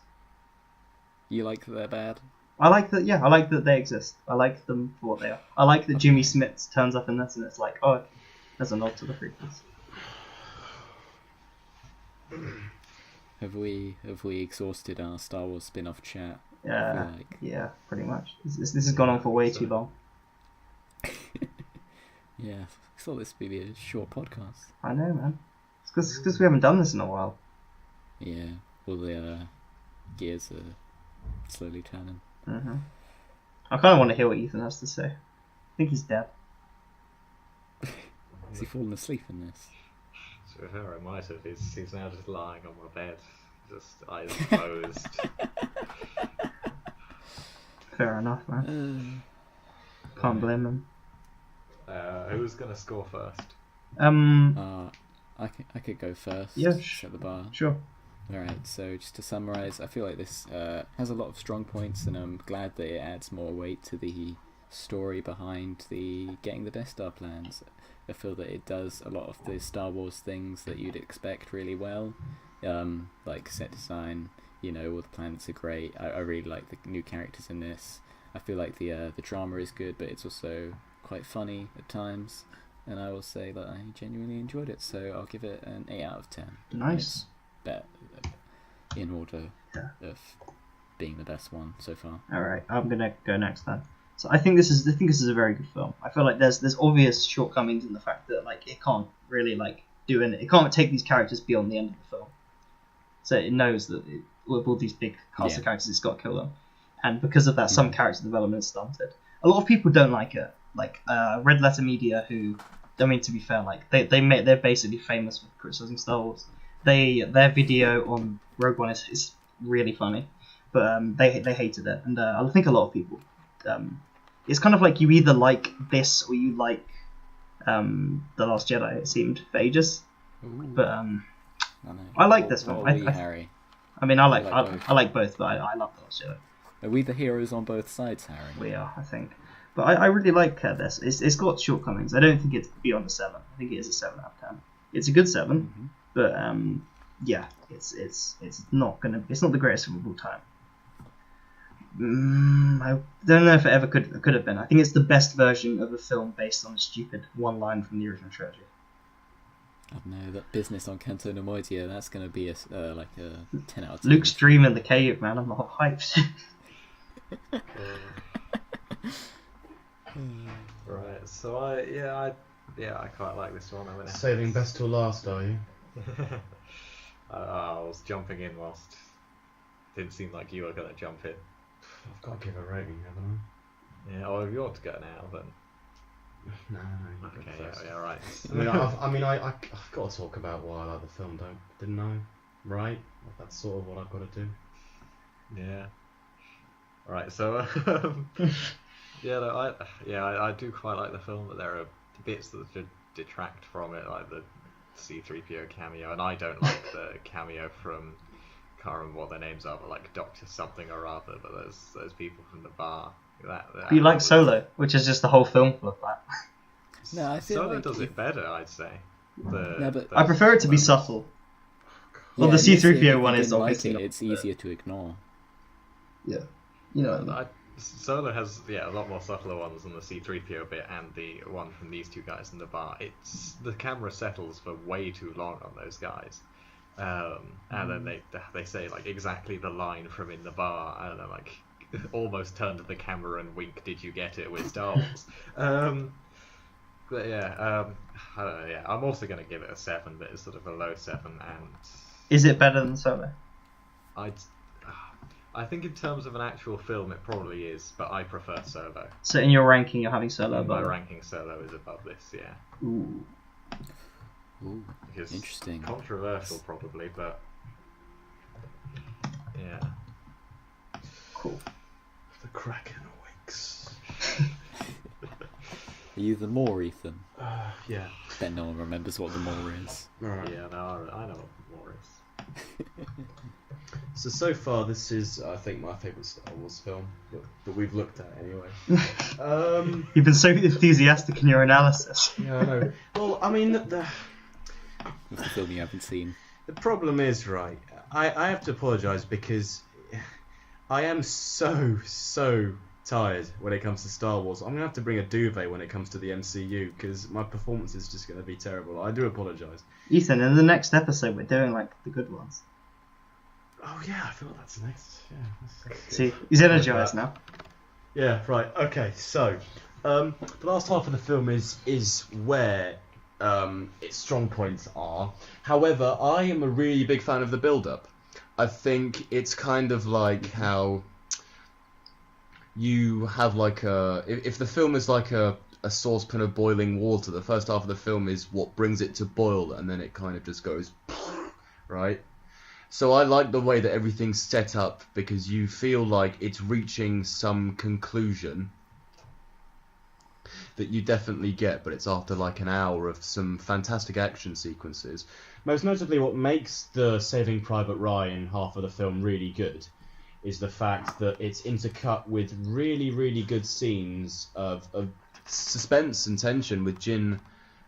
You like that they're bad? I like that. Yeah, I like that they exist. I like them for what they are. I like that Jimmy Smits turns up in this, and it's like, oh, there's a nod to the prequels. Have we exhausted our Star Wars spin-off chat? Yeah, pretty much. This has gone on for way too long. Yeah, I thought this would be a short podcast. I know, man. It's because we haven't done this in a while. Yeah, all the gears are slowly turning. I kind of want to hear what Ethan has to say. I think he's dead. Has he fallen asleep in this? Sure, I might have. He's now just lying on my bed, just eyes closed. Fair enough, man. Can't blame him. Who's gonna score first? I could go first. Yeah, set the bar. Sure. Alright, so just to summarise, I feel like this has a lot of strong points, and I'm glad that it adds more weight to the story behind the getting the Death Star plans. I feel that it does a lot of the Star Wars things that you'd expect really well, like set design, all the planets are great. I really like the new characters in this. I feel like the drama is good, but it's also quite funny at times. and I will say that I genuinely enjoyed it. So I'll give it an 8 out of 10. Nice. Bet in order Yeah. of being the best one so far. All right, I'm gonna go next then. So I think this is a very good film. I feel like there's obvious shortcomings in the fact that like it can't really like do anything. It can't take these characters beyond the end of the film. So it knows that with all these big cast of characters, it's got to kill them. And because of that, some character development is stunted. A lot of people don't like it. Like Red Letter Media, who, I mean, to be fair, like they're basically famous for criticizing Star Wars. Their video on Rogue One is really funny, but they hated it, and I think a lot of people. It's kind of like you either like this or you like The Last Jedi. It seemed for ages, but I like this film. What are we, Harry? I mean, I like both. I like both, but I love The Last Jedi. Are we the heroes on both sides, Harry? We are, I think. But I really like this. It's got shortcomings. I don't think it's beyond a 7. I think it is a 7 out of 10. It's a good 7, but yeah, it's not the greatest film of all time. I don't know if it ever could have been. I think it's the best version of a film based on a stupid one line from the original trilogy. I don't know, that business on Canto Nemoidia, that's going to be like a 10 out of 10. Luke's dream in the cave, man. I'm not hyped. Right, so I quite like this one. Saving best till last, are you? I was jumping in whilst didn't seem like you were going to jump in. I've got to give a rating, haven't Yeah, or if you want to go now, then. I? No, you go Okay, first. yeah, right. I've got to talk about why I like the film, didn't I? Right? That's sort of what I've got to do. Yeah. Right, so I do quite like the film, but there are bits that should detract from it, like the C-3PO cameo, and I don't like the cameo from, can't remember what their names are, but like Doctor something or other, but those people from the bar. That You like Solo, which is just the whole film full of that. No, I feel Solo like does it better, I'd say. I prefer it to be subtle. Well, the C-3PO one is obviously like it's easier to ignore. Yeah, you know what I mean. Solo has a lot more subtler ones than the C-3PO bit and the one from these two guys in the bar. It's the camera settles for way too long on those guys, and then they say like exactly the line from in the bar, and then like almost turn to the camera and wink, "Did you get it?" with Star Wars. But yeah, I don't know. Yeah, I'm also going to give it a 7, but it's sort of a low 7, and Is it better than Solo? I think in terms of an actual film, it probably is, but I prefer Solo. So in your ranking, you're having Solo My above it? ranking Solo is above this, yeah. Ooh. Ooh, Because interesting. controversial, probably, but yeah. Cool. The Kraken awakes. Are you the Moor, Ethan? Yeah. Bet no one remembers what the Moor is. Alright. Yeah, no, I know what more is. So far, this is, I think, my favourite Star Wars film that we've looked at anyway. You've been so enthusiastic in your analysis. Yeah, I know. Well, I mean, the It's a film you haven't seen. problem is, right, I have to apologise because I am so tired when it comes to Star Wars. I'm going to have to bring a duvet when it comes to the MCU because my performance is just going to be terrible. I do apologise. Ethan, in the next episode, we're doing like the good ones. Oh yeah, I feel like that's next. Yeah. That's See, he's energized now. Yeah, right. Okay, so the last half of the film is where its strong points are. However, I am a really big fan of the build-up. I think it's kind of like how you have like if the film is like a saucepan of boiling water, the first half of the film is what brings it to boil, and then it kind of just goes, right? So I like the way that everything's set up because you feel like it's reaching some conclusion that you definitely get, but it's after like an hour of some fantastic action sequences. Most notably, what makes the Saving Private Ryan half of the film really good is the fact that it's intercut with really, really good scenes of suspense and tension with Jin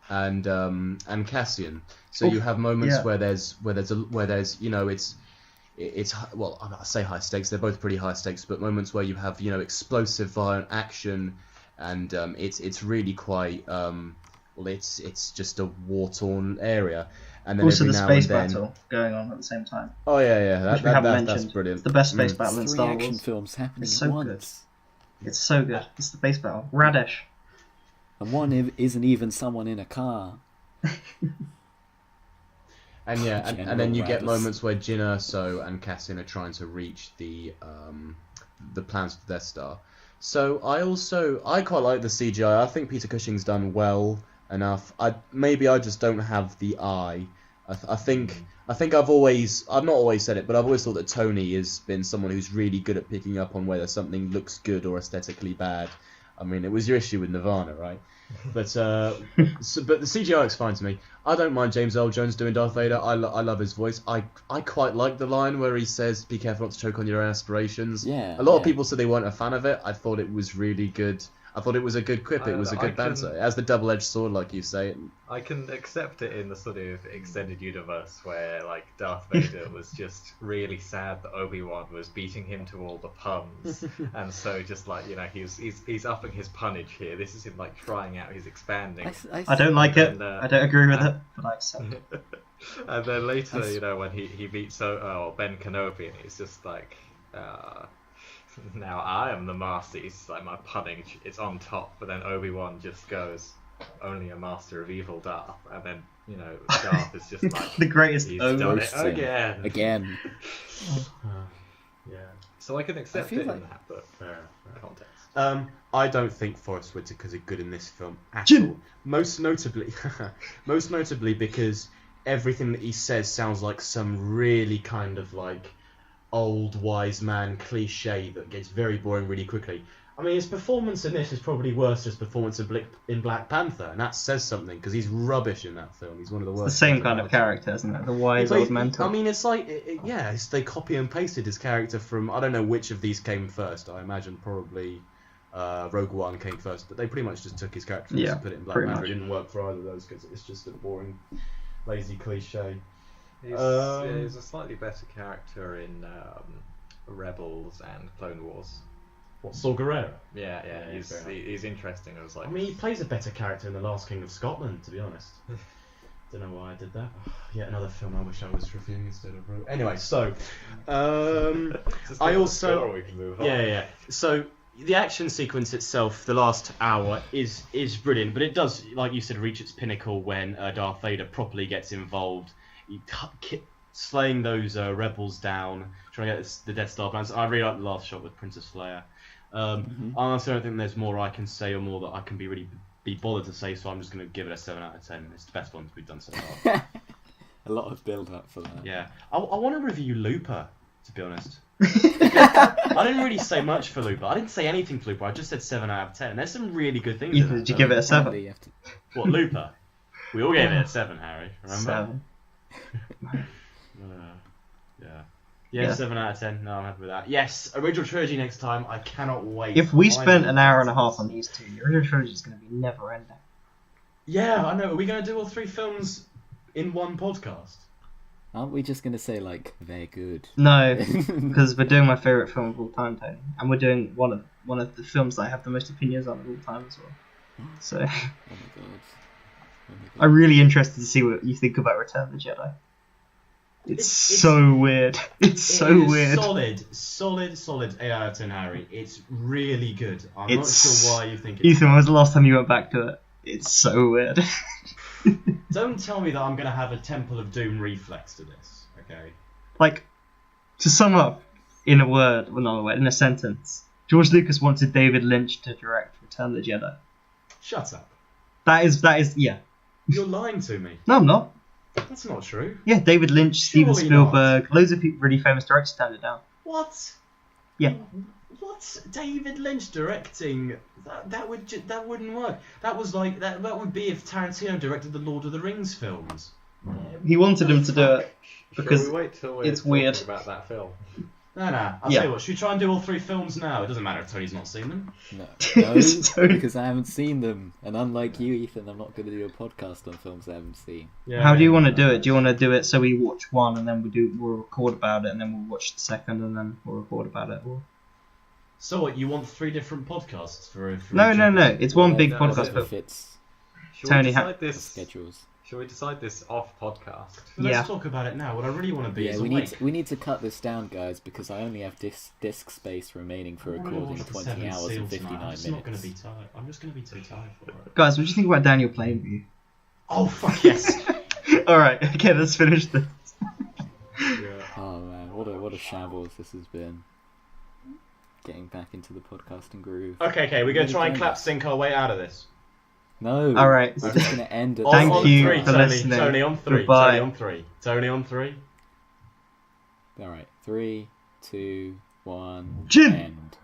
and Cassian. So you have moments where there's you know it's well, I say high stakes, they're both pretty high stakes, but moments where you have, you know, explosive violent action, and it's really quite well, it's just a war-torn area. And then Also, every the now space and then... battle going on at the same time. Oh yeah, Which we haven't mentioned. that's brilliant. It's the best space Mm. battle in It's 3 Star action Wars. films happening It's at so once. It's so good. It's the space battle. Radish. And one isn't even someone in a car. And yeah, and then you General get Radis. moments where Jyn Erso and Cassian are trying to reach the plans for Death Star. So I quite like the CGI. I think Peter Cushing's done well enough. I just don't have the eye. I think I've not always said it, but I've always thought that Tony has been someone who's really good at picking up on whether something looks good or aesthetically bad. I mean, it was your issue with Nirvana, right? But but the CGI looks fine to me. I don't mind James Earl Jones doing Darth Vader. I love his voice. I quite like the line where he says, "Be careful not to choke on your aspirations." Yeah. A lot of people said they weren't a fan of it. I thought it was really good. I thought it was a good quip. It was a good banter. It has the double-edged sword, like you say. I can accept it in the sort of extended universe where like Darth Vader was just really sad that Obi-Wan was beating him to all the puns, and so just like he's upping his punnage here. This is him like trying out his expanding. I don't like it. And, I don't agree with it, but I accept it. And then later, when he meets Ben Kenobi, and he's just like, now I am the master. It's like my punning, it's on top. But then Obi-Wan just goes, only a master of evil, Darth. And then Darth is just like The greatest he's Obi. done it again. Again. Yeah. So I can accept feel it like- in that, but context. I don't think Forrest Whitaker's good in this film at Jim. all. Most notably because everything that he says sounds like some really kind of like old wise man cliche that gets very boring really quickly. I mean, his performance in this is probably worse than his performance in Black Panther, and that says something because he's rubbish in that film. He's one of the It's worst. the same kind of character, isn't it? The wise old mentor. I mean, it's like they copy and pasted his character from, I don't know which of these came first. I imagine probably Rogue One came first, but they pretty much just took his character and put it in Black pretty Panther. much. It didn't work for either of those because it's just a boring, lazy cliche. He's a slightly better character in Rebels and Clone Wars. What, Saw Gerrera? Yeah, Yeah, he's interesting. I was like, I mean, he plays a better character in The Last King of Scotland, to be honest. Don't know why I did that. Yet another film I wish I was reviewing instead of... Anyway, so... I also... we can move on. Yeah. So the action sequence itself, the last hour, is brilliant, but it does, like you said, reach its pinnacle when Darth Vader properly gets involved, slaying those rebels down, trying to get the Death Star plans. I really like the last shot with Princess Leia. Honestly, I don't think there's more I can say or more that I can be bothered to say, so I'm just going to give it a 7 out of 10. It's the best one we've done so far. A lot of build up for that. Yeah. I want to review Looper, to be honest. I didn't really say much for Looper. I didn't say anything for Looper. I just said 7 out of 10. There's some really good things in it. Did you give it a 7? You have to... What, Looper? We all gave it a 7, Harry. Remember? 7. Yeah, Yeah. 7 out of 10. No, I'm happy with that. Yes, original trilogy next time. I cannot wait. If we spent an hour and a half on these two, the original trilogy is going to be never ending. Yeah, I know. Are we going to do all 3 films in one podcast? Aren't we just going to say, like, they're good? No, because we're doing my favourite film of all time, Tony. And we're doing one of the films that I have the most opinions on of all time as well. So, Oh my god. I'm really interested to see what you think about Return of the Jedi. It's so weird. It's so It is weird. Solid 8 out of 10, Harry. It's really good. I'm It's- not sure why you think it's... Ethan, when was the last time you went back to it? It's so weird. Don't tell me that I'm going to have a Temple of Doom reflex to this, okay? Like, to sum up in a word, well not a word, in a sentence, George Lucas wanted David Lynch to direct Return of the Jedi. Shut up. That is, yeah. You're lying to me. No, I'm not. That's not true. Yeah, David Lynch, Steven Surely Spielberg, loads of people, really famous directors turned it down. What? Yeah. What? David Lynch directing? That wouldn't work. That was like that would be if Tarantino directed the Lord of the Rings films. He wanted him to do it because Shall we wait till we're it's talking weird. about that film? No. I'll Yeah. tell you what. Should we try and do all 3 films now? It doesn't matter if Tony's not seen them. No, Sorry. because I haven't seen them. And unlike you, Ethan, I'm not going to do a podcast on films I haven't seen. Yeah. How do you want to do it? Do you want to do it so we watch one and then we'll record about it and then we'll watch the second and then we'll record about it? Or... So what? You want 3 different podcasts for No. each episode? It's one big no, podcast. that's But If it's... Should Tony, we decide this? schedules. Should we decide this off podcast? Let's Yeah. talk about it now. What I really want to be Yeah, is we awake. need to cut this down, guys, because I only have disk space remaining for I wanna recording watch the 20 Seventh hours Seal and 59 tonight. I'm just minutes. not going to be tired. I'm just going to be too tired for it. Guys, what do you think about Daniel playing with you? Oh fuck yes! Alright, okay, let's finish this. Yeah. Oh man, what a shambles this has been. Getting back into the podcasting groove. Okay, we're gonna try and Really clap sync our way out of this. No. Alright. We're just gonna end it. Thank on you three, for Tony. listening. Tony on three. Goodbye. Tony on three. Tony on three. Alright, 3, 2, 1, Jin! end.